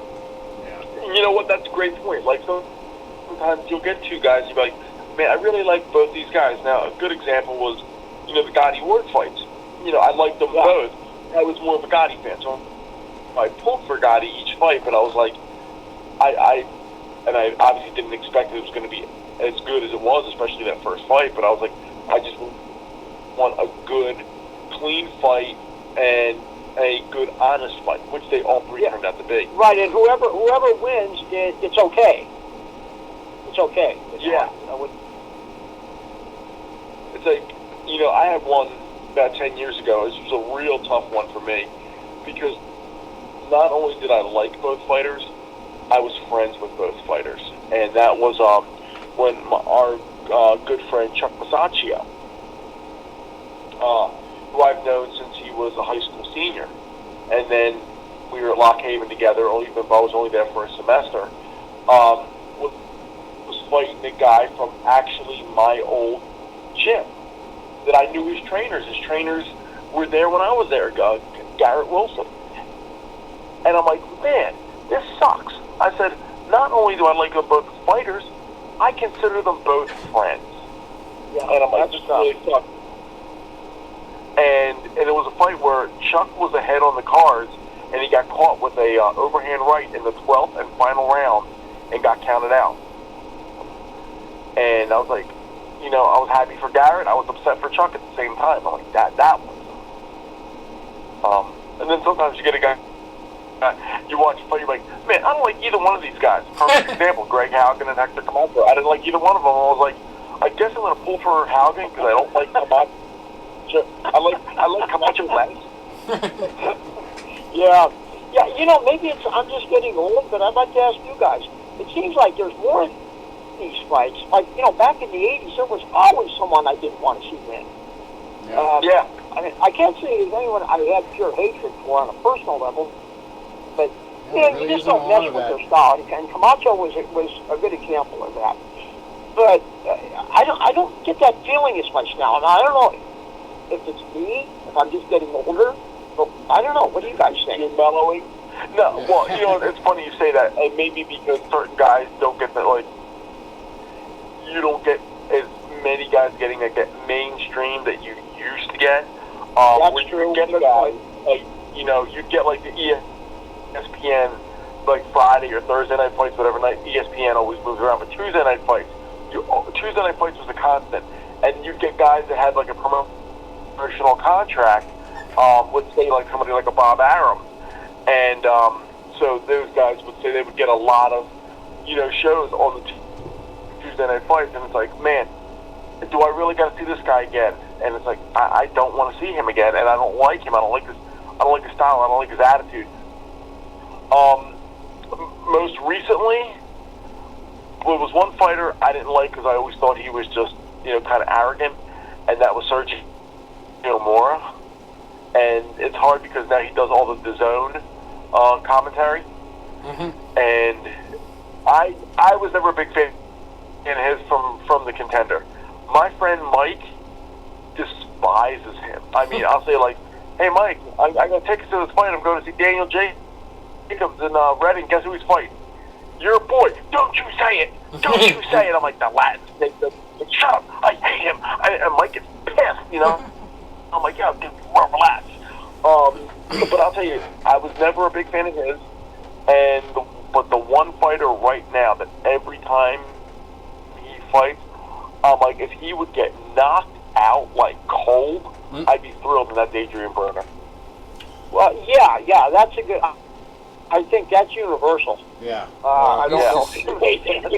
Yeah. You know what? That's a great point. Like, sometimes you'll get two guys, you'll be like, man, I really like both these guys. Now, a good example was, you know, the Gotti Ward fights. You know, I liked them both. I was more of a Gotti fan, so I pulled for Gotti each fight, but I was like, I obviously didn't expect it was going to be as good as it was, especially that first fight, but I was like, I just want a good, clean fight and a good, honest fight, which they all three turned out to be. Right, and whoever wins, it's okay. It's okay. It's like, you know, I had one about 10 years ago. This was a real tough one for me, because not only did I like both fighters, I was friends with both fighters. And that was when our good friend Chuck Masaccio, who I've known since he was a high school senior. And then we were at Lock Haven together, even though I was only there for a semester, was fighting a guy from actually my old gym that I knew his trainers. His trainers were there when I was there, Garrett Wilson. And I'm like, man, this sucks. I said, not only do I like them both as fighters, I consider them both friends. Yeah, and I'm like, this really sucks. And it was a fight where Chuck was ahead on the cards, and he got caught with a overhand right in the 12th and final round and got counted out. I was like, I was happy for Darren. I was upset for Chuck at the same time. I'm like, that was. And then sometimes you get a guy, you watch a fight, you're like, man, I don't like either one of these guys. Perfect example, Greg Haugen and Hector Camacho. I didn't like either one of them. I was like, I guess I'm going to pull for Haugen because I don't like Camacho. I like Camacho less. Yeah, maybe I'm just getting old, but I'd like to ask you guys. It seems like there's more in these fights. Like, back in the 80s, there was always someone I didn't want to see win. Yeah. I mean, I can't say there's anyone I had pure hatred for on a personal level, but really you just don't mess with their style. And Camacho was a good example of that. But I don't get that feeling as much now, and I don't know if it's me, if I'm just getting older. But I don't know. What do you guys think? You're mellowing? No. Well, it's funny you say that, and maybe because certain guys don't get that. Like, you don't get as many guys getting mainstream that you used to get. That's true. You get guys, you get like the ESPN, like Friday or Thursday night fights, whatever night. ESPN always moves around, but Tuesday night fights. Tuesday night fights was a constant, and you get guys that had like a promotional contract. Let's say like somebody like a Bob Arum, and so those guys would say they would get a lot of shows on the Tuesday night fights, and it's like, man, do I really got to see this guy again? And it's like, I don't want to see him again, and I don't like him. I don't like his style. I don't like his attitude. Most recently, there was one fighter I didn't like because I always thought he was just kind of arrogant, and that was Sergio Mora. And it's hard because now he does all the DAZN commentary. Mm-hmm. And I was never a big fan of his from the Contender. My friend Mike despises him. I mean, I'll say like, hey Mike, I got tickets to this fight. I'm going to see Daniel Jacobs in Reading. Guess who he's fighting? Your boy. Don't you say it. Don't you say it. I'm like, the Latins. Shut up. I hate him. And Mike gets pissed, I'm like, yeah, dude, relax. But I'll tell you, I was never a big fan of his. But the one fighter right now that every time he fights, I'm like, if he would get knocked out like cold, I'd be thrilled, and that's Adrian Broner. Well, yeah, that's a good. I think that's universal. Yeah. I don't know.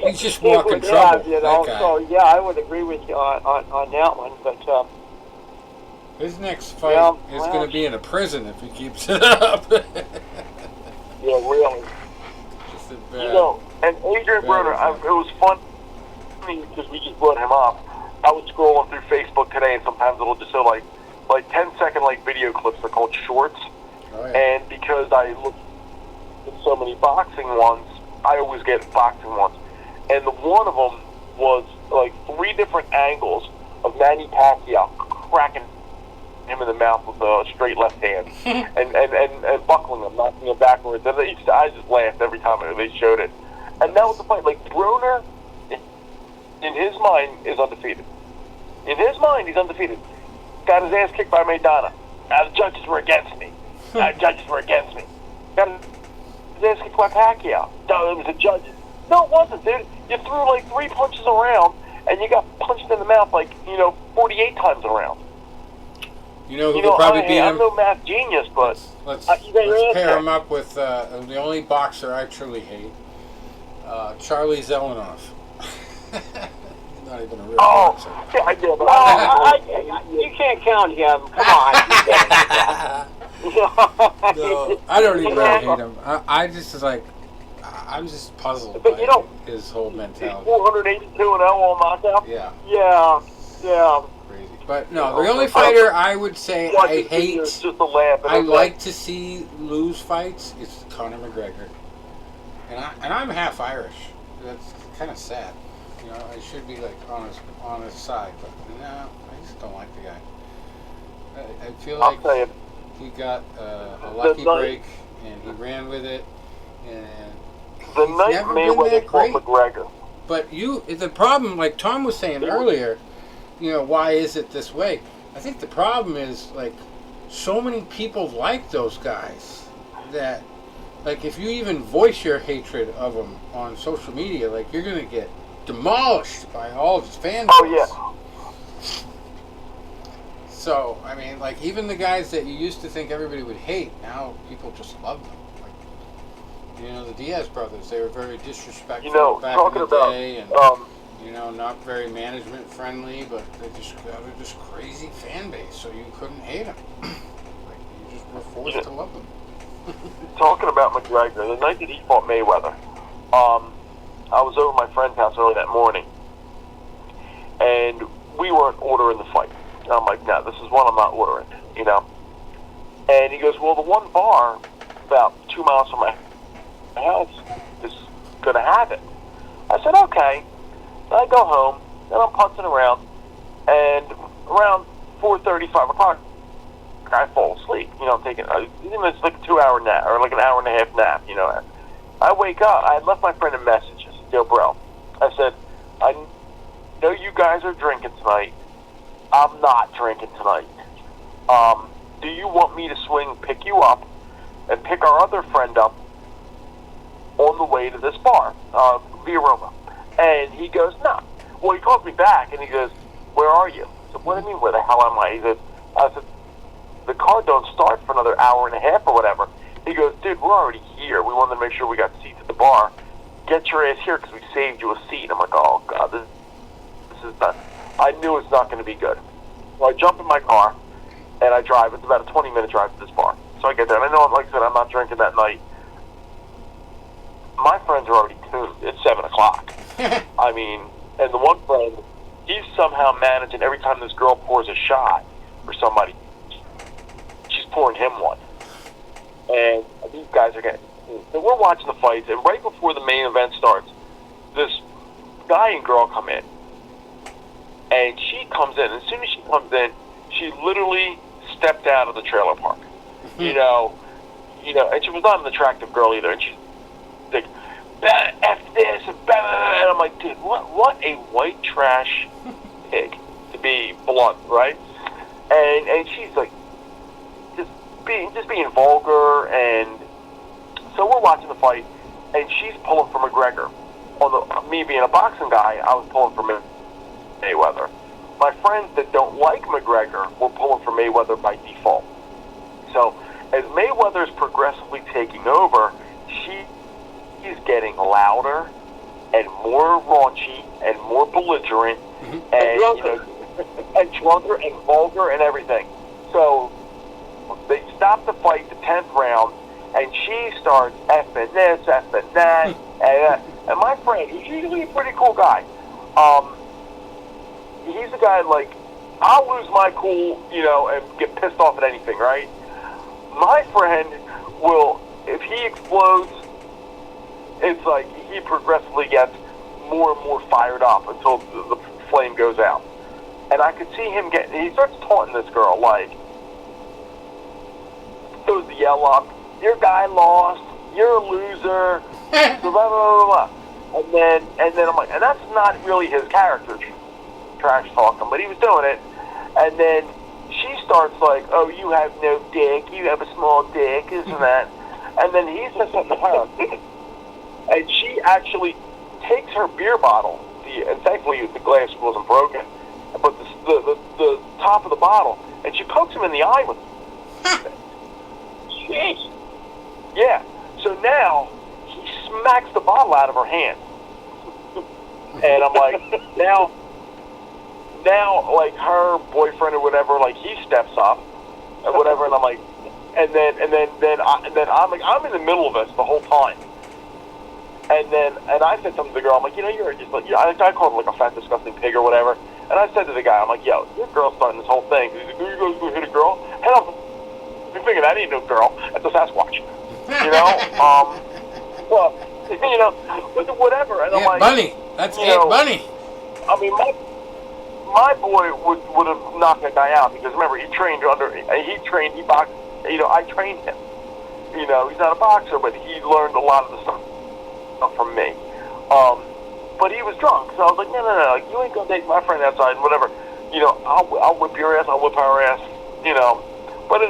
He's just walking trouble. So yeah, I would agree with you on that one. But his next fight is going to be in a prison if he keeps it up. Yeah, really. And Adrian Broner, it was fun because we just brought him up. I was scrolling through Facebook today, and sometimes it'll just show like 10-second video clips. They're called shorts. Oh, yeah. And because I look at so many boxing ones, I always get boxing ones. And one of them was like 3 different angles of Manny Pacquiao cracking him in the mouth with a straight left hand and buckling him, knocking him backwards. And I just laughed every time they showed it. And that was the fight. Like, Broner, in his mind, is undefeated. In his mind, he's undefeated. Got his ass kicked by Maidana. The judges were against me. Got his ass kicked by Pacquiao. No, it was the judges. No, it wasn't, dude. You threw like 3 punches around, and you got punched in the mouth 48 times around. Who could probably beat him? I'm no math genius, but let's pair him up with the only boxer I truly hate, Charlie Zelenoff. Not even a real boxer. Yeah, I did. You can't count him. Come on. No, I don't even hate him. I just is like, I'm just puzzled by his whole mentality. 482-0 on knockout. Yeah. Crazy. But no, the only fighter I would say I hate, just a laugh, I like to see lose fights is Conor McGregor, and I'm half Irish. That's kind of sad. I should be like on his side, but no, I just don't like the guy. I feel like he got a lucky break and he ran with it, and the night Mayweather fought McGregor. But the problem, like Tom was saying earlier, why is it this way? I think the problem is so many people like those guys that, if you even voice your hatred of them on social media, you're gonna get demolished by all of his fan Oh, base. yeah. So, I mean, like, even the guys that you used to think everybody would hate, now people just love them. Like, you know, the Diaz brothers, they were very disrespectful You know, back talking in the about, day, and, you know, not very management friendly, but they're just crazy fan base, so you couldn't hate them. Like, you just were forced to love them. talking about McGregor, the night that he fought Mayweather, I was over at my friend's house early that morning, and we weren't ordering the fight. And I'm like, no, this is one I'm not ordering, you know. And he goes, well, the one bar about 2 miles from my house is going to have it. I said, okay. So I go home, and I'm putzing around, and around 4:30, 5 o'clock, I fall asleep. You know, I'm taking, it's like a 2 hour nap, or like an hour and a half nap, you know. I wake up, I had left my friend a message. I said, yo, bro. I said, I know you guys are drinking tonight. I'm not drinking tonight. Do you want me to swing, pick you up, and pick our other friend up on the way to this bar, via Roma? And he goes, no. Well, he calls me back, and he goes, where are you? I said, what do you mean, where the hell am I? He goes, I said, the car don't start for another hour and a half or whatever. He goes, dude, we're already here. We wanted to make sure we got seats at the bar. Get your ass here because we saved you a seat. I'm like, oh, God, this is not. I knew it's not going to be good. So I jump in my car, and I drive. It's about a 20-minute drive to this bar. So I get there. And I know, like I said, I'm not drinking that night. My friends are already tuned. It's 7 o'clock. I mean, and the one friend, he's somehow managing every time this girl pours a shot for somebody, she's pouring him one. And these guys are getting... So we're watching the fights, and right before the main event starts, this guy and girl come in. And she comes in. As soon as she comes in, she literally stepped out of the trailer park. You know, and she was not an attractive girl either. And she's like, F this, and I'm like, dude, what a white trash pig, to be blunt, right? And she's like, just being vulgar, and so we're watching the fight, and she's pulling for McGregor. Me being a boxing guy, I was pulling for Mayweather. My friends that don't like McGregor were pulling for Mayweather by default. So as Mayweather's progressively taking over, she's getting louder and more raunchy and more belligerent, and and drunker and vulgar and everything. So they stop the fight the 10th round, and she starts effing this, effing that, and my friend, he's usually a pretty cool guy. He's a guy, like, I'll lose my cool, you know, and get pissed off at anything, right? My friend will, if he explodes, it's like he progressively gets more and more fired up until the flame goes out. And I could see him he starts taunting this girl, like, throws the yell up, your guy lost, you're a loser, blah, blah, blah, blah. And then I'm like, and that's not really his character, trash talking, but he was doing it. And then she starts like, oh, you have no dick, you have a small dick, this and that. And then he says something to her, and she actually takes her beer bottle, and thankfully the glass wasn't broken, but the top of the bottle, and she pokes him in the eye with it. Jeez. Yeah. So now he smacks the bottle out of her hand, and I'm like, now, like, her boyfriend or whatever, like, he steps up, and whatever, and I'm like, and then I'm in the middle of this the whole time, and I said something to the girl, I'm like, you know, you're just like, I called her like a fat, disgusting pig or whatever, and I said to the guy, I'm like, yo, your girl's starting this whole thing. He's like, you guys go hit a girl? Hell, I'm thinking that ain't no girl. That's a Sasquatch. You know, well, you know, whatever, and I'm like, Bunny. That's Aunt Bunny. I mean, my boy would have knocked that guy out, because remember, he boxed, you know, I trained him. You know, he's not a boxer, but he learned a lot of the stuff from me. But he was drunk, so I was like, no, you ain't gonna take my friend outside, whatever. You know, I'll whip your ass, I'll whip her ass, you know. But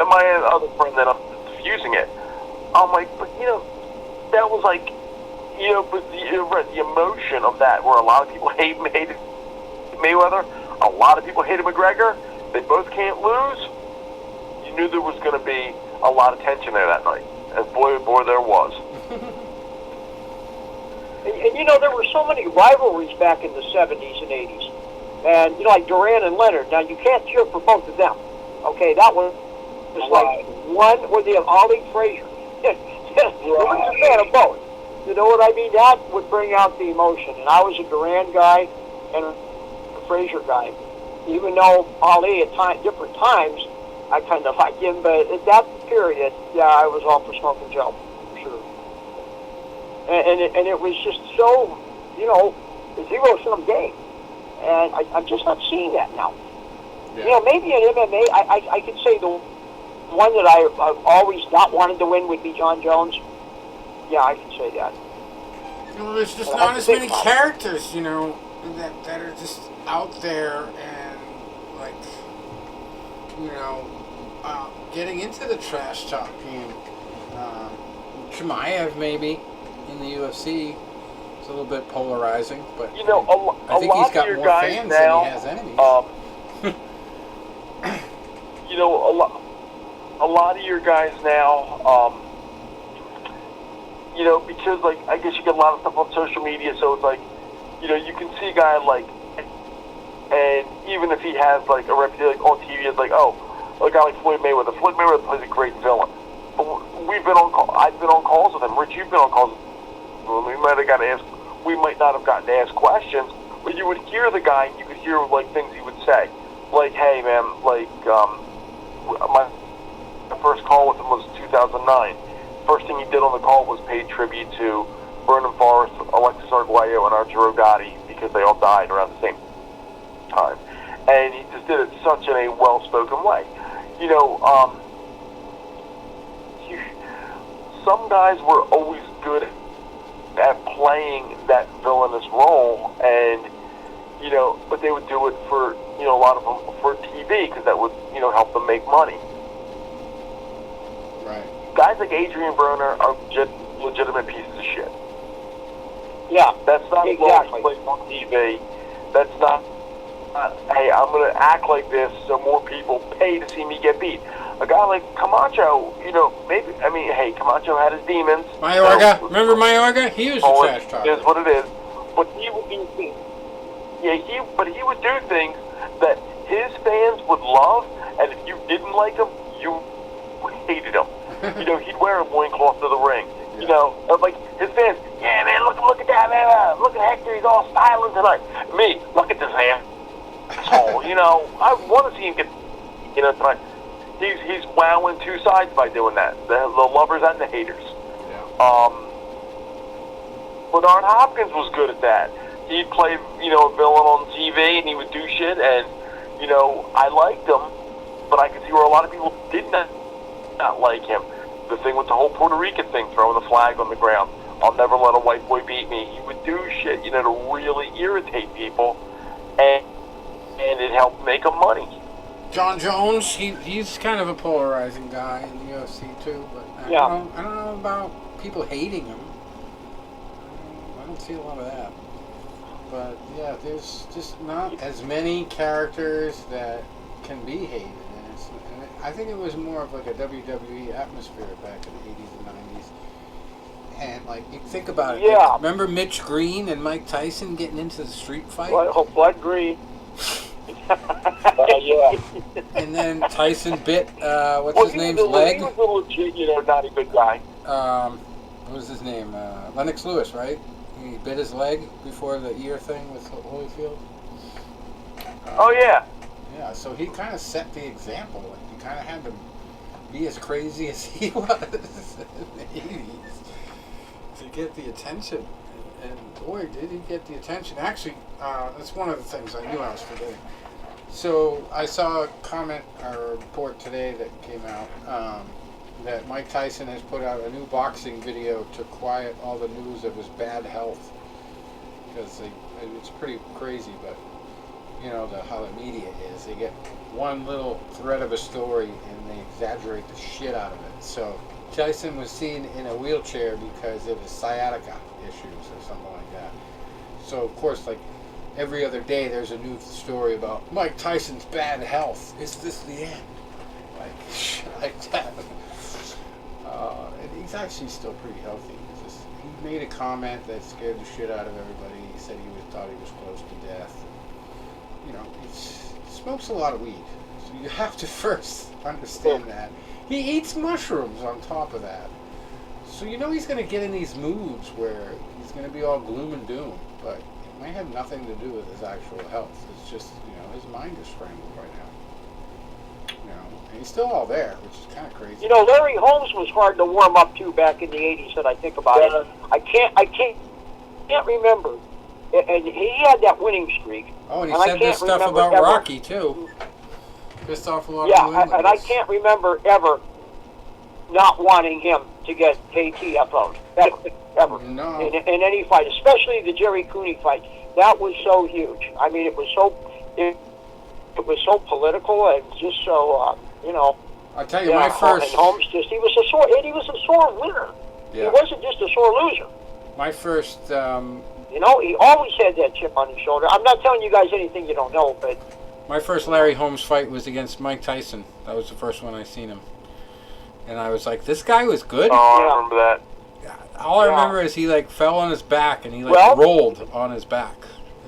my other friend that I'm diffusing it, I'm like, but you know, that was like but the emotion of that, where a lot of people hated Mayweather, a lot of people hated McGregor. They both can't lose. You knew there was going to be a lot of tension there that night, and boy, there was. And there were so many rivalries back in the 70s and 80s. And, like Darren and Leonard. Now, you can't cheer for both of them. Okay, that one was like one or the Ali Frazier. You were a fan of both. You know what I mean? That would bring out the emotion. And I was a Duran guy and a Frazier guy. Even though Ali at different times, I kind of liked him. But at that period, yeah, I was all for Smoking Joe. Sure. And it was just so, a zero-sum game. And I'm just not seeing that now. Yeah. Maybe in MMA, I could say the one that I've always not wanted to win would be John Jones. Yeah, I can say that. There's just not as many characters, that are just out there and, like, getting into the trash talking. Chimaev, maybe, in the UFC. It's a little bit polarizing, but I think he's got more fans than he has enemies. A lot of your guys now, because, like, I guess you get a lot of stuff on social media, so it's like, you can see a guy like, and even if he has, like, a reputation, like, on TV, it's like, oh, a guy like Floyd Mayweather. Floyd Mayweather plays a great villain. But I've been on calls with him. Rich, you've been on calls with him. We might not have gotten to ask questions, but you would hear the guy, and you could hear, like, things he would say. Like, hey, man, like, my first call with him was 2009. First thing he did on the call was pay tribute to Vernon Forrest, Alexis Arguello, and Arturo Gotti, because they all died around the same time. And he just did it such in a well-spoken way. Some guys were always good at playing that villainous role, and but they would do it for a lot of them for TV, because that would help them make money. Right. Guys like Adrian Broner are legitimate pieces of shit. Yeah, that's not exactly played on TV. That's not. Hey, I'm going to act like this so more people pay to see me get beat. A guy like Camacho, hey, Camacho had his demons. Mayorga, remember Mayorga? He was a trash talker. It is what it is. But he would do things. Yeah, he would do things that his fans would love, and if you didn't like him, you hated him. He'd wear a loincloth to the ring. Yeah. Like his fans, yeah, man, look at that, man. Look at Hector, he's all styling tonight. Me, look at this asshole. I want to see him get, tonight. He's wowing two sides by doing that. The lovers and the haters. Yeah. Bernard Hopkins was good at that. He'd play, a villain on TV, and he would do shit, and, I liked him, but I could see where a lot of people did not like him. The thing with the whole Puerto Rican thing, throwing the flag on the ground. I'll never let a white boy beat me. He would do shit, to really irritate people, and it helped make him money. John Jones, he's kind of a polarizing guy in the UFC too, but I don't know about people hating him. I don't see a lot of that. But yeah, there's just not as many characters that can be hated. And I think it was more of like a WWE atmosphere back in the 80s and 90s. And like, you think about it. Yeah. Like, remember Mitch Green and Mike Tyson getting into the street fight? Blood Green. Yeah. And then Tyson bit, his name's leg? He was a legit, not a good guy. What was his name? Lennox Lewis, right? He bit his leg before the ear thing with Holyfield. Oh, yeah. Yeah, so he kind of set the example. Like, you kind of had to be as crazy as he was in the 80s to get the attention. And boy, did he get the attention. Actually, that's one of the things I knew I was forgetting. So I saw a comment or a report today that came out that Mike Tyson has put out a new boxing video to quiet all the news of his bad health. Because it's pretty crazy, but how the media is. They get one little thread of a story and they exaggerate the shit out of it. So Tyson was seen in a wheelchair because of his sciatica issues or something like that. So of course, like every other day, there's a new story about Mike Tyson's bad health. Is this the end? Like shit like that. And he's actually still pretty healthy. He made a comment that scared the shit out of everybody. He said thought he was close to death. You know, he smokes a lot of weed. So you have to first understand that. He eats mushrooms on top of that. So you know he's going to get in these moods where he's going to be all gloom and doom. But it might have nothing to do with his actual health. It's just, you know, his mind is scrambled right now. You know, and he's still all there, which is kind of crazy. You know, Larry Holmes was hard to warm up to back in the 80s, and I think about it. I can't remember. And he had that winning streak. Oh, and he said this stuff about Rocky, too. Pissed off a lot of New and I can't remember ever not wanting him to get KTFO'd. Ever. No. In any fight, especially the Jerry Cooney fight. That was so huge. I mean, it was so political and just so, you know. I'll tell you, my first... And Holmes he was a sore winner. Yeah. He wasn't just a sore loser. My first... You know, he always had that chip on his shoulder. I'm not telling you guys anything you don't know, but... My first Larry Holmes fight was against Mike Tyson. That was the first one I seen him. And I was like, this guy was good? Oh, I remember that. All I remember is he, like, fell on his back and he, like, rolled on his back.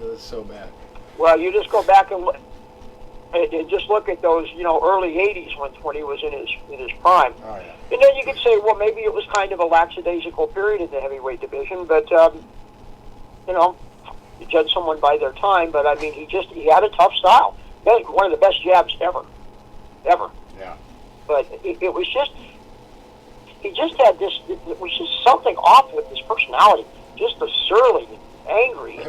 It was so bad. Well, you just go back and just look at those, you know, early 80s when he was in his prime. Oh, yeah. And then you could say, well, maybe it was kind of a lackadaisical period in the heavyweight division, but, you know, you judge someone by their time, but, I mean, he had a tough style. He had one of the best jabs ever. Yeah. But it was just, he just had this, it was just something off with his personality. Just a surly, angry,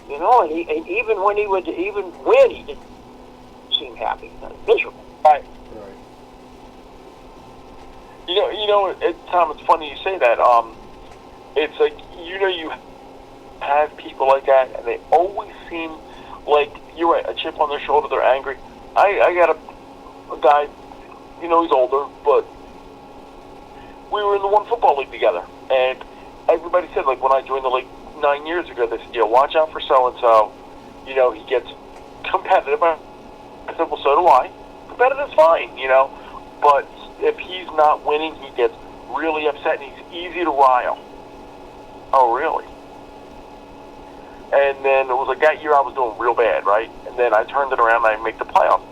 you know, and even when he would win, he didn't seem happy, miserable. Right. You know, Tom, it's funny you say that. It's like, you know, you have people like that, and they always seem like, you're right, a chip on their shoulder, they're angry. I got a guy, you know, he's older, but we were in the one football league together, and everybody said, like, when I joined the league 9 years ago, they said, you know, watch out for so-and-so, you know, he gets competitive. I said, well, so do I. Competitive's fine, you know, but if he's not winning, he gets really upset, and he's easy to rile. Oh, really? And then it was like that year I was doing real bad, right? And then I turned it around and I make the playoffs.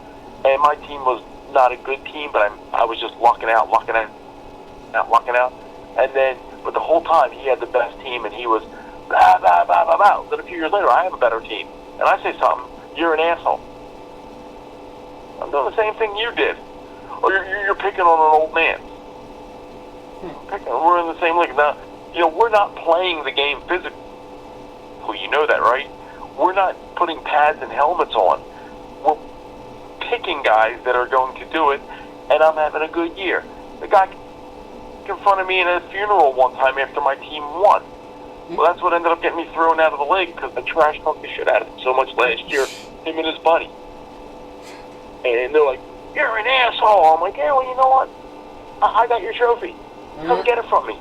And my team was not a good team, but I was just lucking out. And then, but the whole time he had the best team, and he was blah, blah, blah, blah, blah. Then a few years later, I have a better team. And I say something, you're an asshole. I'm doing the same thing you did. Or you're picking on an old man. We're in the same league. Now, you know, we're not playing the game physically. You know that, right? We're not putting pads and helmets on. We're picking guys that are going to do it, and I'm having a good year. The guy confronted me in a funeral one time after my team won. Well, that's what ended up getting me thrown out of the league, because I trash talked the shit out of him so much last year, him and his buddy. And they're like, you're an asshole. I'm like, yeah, well, you know what? I got your trophy. Come get it from me.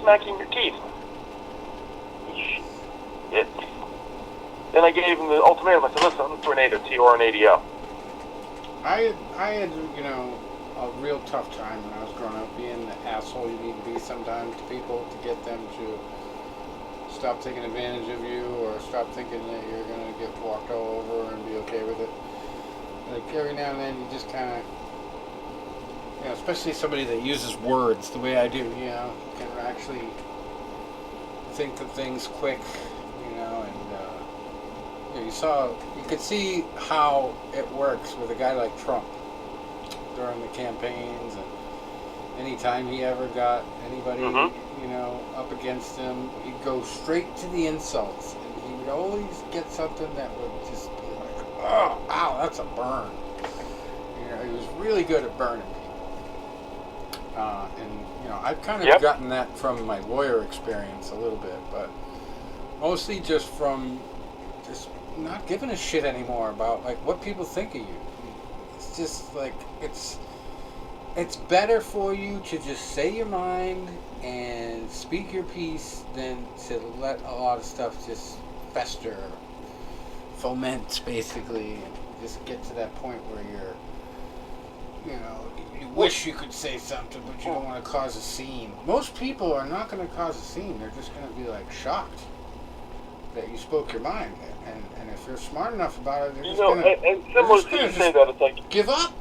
Smack you in your teeth. Then I gave him the ultimatum. I said, listen, I'm a tornado to you or an ADO. I had, you know, a real tough time when I was growing up, being the asshole you need to be sometimes to people to get them to stop taking advantage of you or stop thinking that you're going to get walked all over and be okay with it. Like every now and then you just kind of, you know, especially somebody that uses words the way I do, you know, can actually think of things quick, you know, and you know, you could see how it works with a guy like Trump during the campaigns, and anytime he ever got anybody, you know, up against him, he'd go straight to the insults, and he would always get something that would just be like, oh, ow, that's a burn. You know, he was really good at burning people. And, you know, I've kind of gotten that from my lawyer experience a little bit, but mostly just from just not giving a shit anymore about, like, what people think of you. It's just, like, it's it's better for you to just say your mind and speak your piece than to let a lot of stuff just fester, foment, basically, and just get to that point where you wish you could say something, but you don't want to cause a scene. Most people are not going to cause a scene. They're just going to be, like, shocked that you spoke your mind. And if you're smart enough about it, they're just going to... And similar to you say that, it's like... Give up.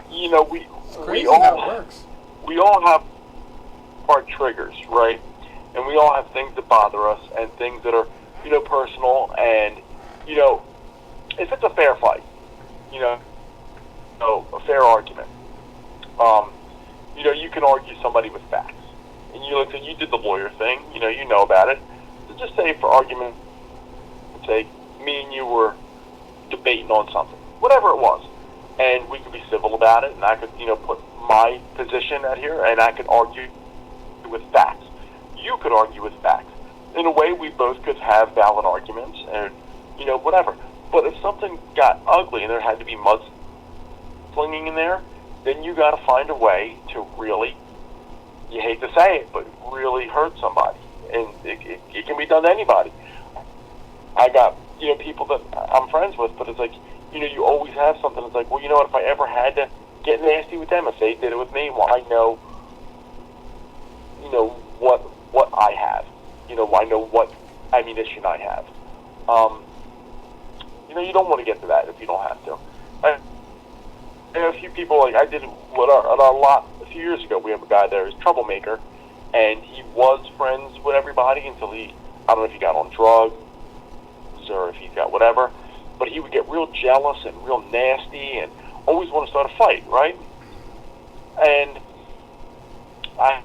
It's crazy how it works. We all have our triggers, right? And we all have things that bother us and things that are, personal. And, if it's a fair fight, a fair argument, you can argue somebody with facts. And you did the lawyer thing, you know about it. So just say, for argument's sake, me and you were debating on something, whatever it was. And we could be civil about it, and I could, put my position out here, and I could argue with facts. You could argue with facts. In a way, we both could have valid arguments, and, whatever. But if something got ugly and there had to be mudslinging in there, then you got to find a way to really, you hate to say it, but really hurt somebody. And it can be done to anybody. I got, people that I'm friends with, but it's like, you always have something that's like, well, what, if I ever had to get nasty with them, if they did it with me, well, I know, what I have. I know what ammunition I have. You don't want to get to that if you don't have to. A few people, like I did with our lot a few years ago, we have a guy there who's a troublemaker, and he was friends with everybody until I don't know if he got on drugs or if he got whatever, but he would get real jealous and real nasty and always want to start a fight, right? And I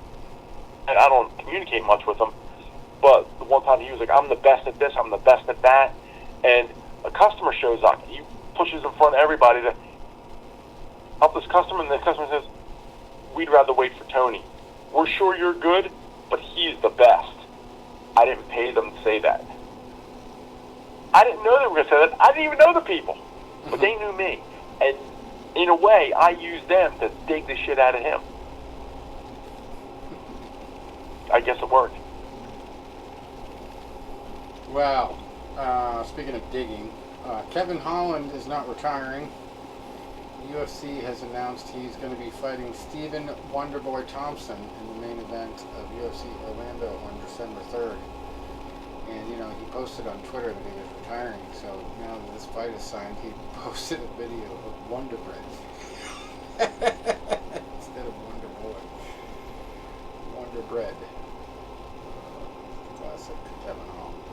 don't communicate much with him, but the one time he was like, I'm the best at this, I'm the best at that, and a customer shows up, he pushes in front of everybody to help this customer, and the customer says, we'd rather wait for Tony. We're sure you're good, but he's the best. I didn't pay them to say that. I didn't know they were going to say that. I didn't even know the people, but they knew me. And in a way, I used them to dig the shit out of him. I guess it worked. Well, speaking of digging, Kevin Holland is not retiring. UFC has announced he's going to be fighting Stephen Wonderboy Thompson in the main event of UFC Orlando on December 3rd. And, he posted on Twitter that he was retiring, so now that this fight is signed, he posted a video of Wonder Bread. Instead of Wonder Boy. Wonder Bread. Classic Kevin Holland.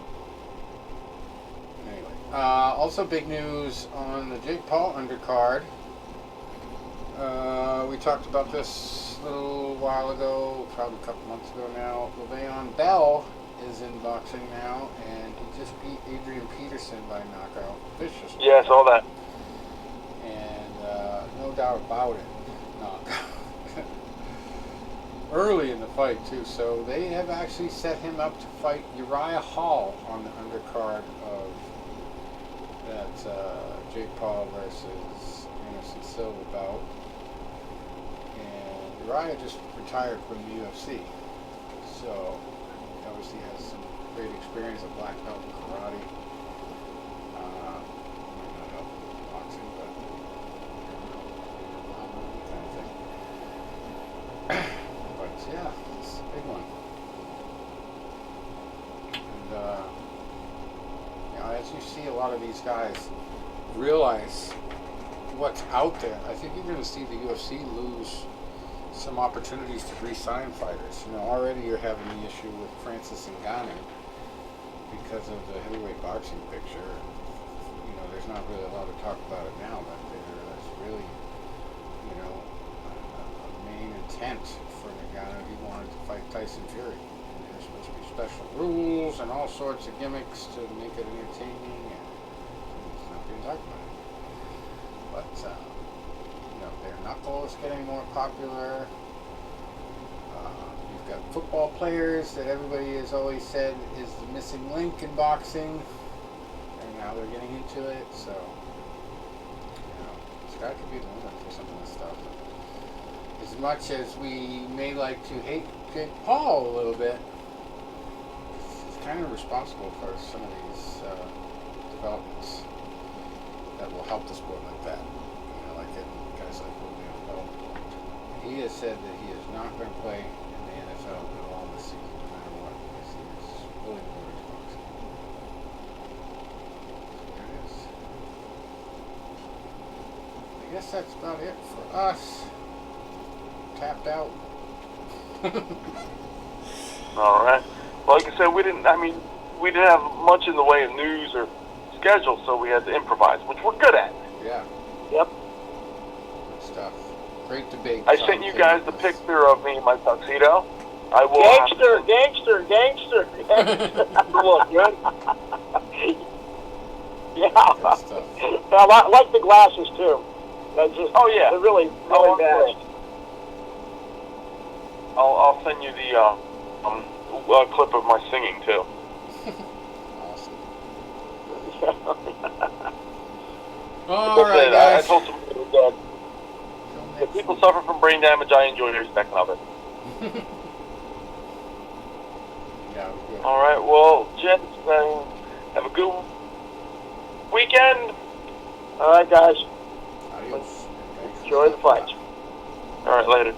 Anyway, also big news on the Jake Paul undercard. We talked about this a little while ago, probably a couple months ago now. Le'Veon Bell is in boxing now, and he just beat Adrian Peterson by knockout viciously. Yeah, I saw that. And no doubt about it, knockout. Early in the fight, too, so they have actually set him up to fight Uriah Hall on the undercard of that Jake Paul versus Anderson Silva bout. And Uriah just retired from the UFC, so he obviously has some great experience of black belt in karate. Might not help with boxing, but kind of thing. But yeah, it's a big one. And as you see a lot of these guys realize what's out there, I think you're going to see the UFC lose some opportunities to re-sign fighters. Already you're having the issue with Francis Ngannou because of the heavyweight boxing picture. There's not really a lot of talk about it now, but there's really, a main intent for Ngannou. He wanted to fight Tyson Fury. And there's supposed to be special rules and all sorts of gimmicks to make it entertaining, and it's not being talked about. But, their knuckle is getting more popular. You've got football players that everybody has always said is the missing link in boxing, and now they're getting into it, so, Sky could be the winner for some of this stuff. as much as we may like to hate Jake Paul a little bit, he's kind of responsible for some of these developments that will help the sport like that. You know, like guys like William Bell. He has said that he is not going to play in the NFL at all this season, no matter what, because he is fully devoted to boxing. There it is. I guess that's about it for us. Tapped out. All right. Well, like I said, we didn't have much in the way of news or schedule, so we had to improvise, which we're good at. Yeah. Yep. Good stuff. Great debate. I sent you guys the picture of me in my tuxedo. I will Gangster. look good. Yeah. Good stuff. I like the glasses too. Oh yeah. They're really matched. I'll send you the clip of my singing too. Awesome. I Alright, guys. told some people that if people suffer from brain damage, I enjoy every second of it. Yeah, All right, well, gents, have a good weekend. All right, guys. adios. Enjoy the fights. All right, later.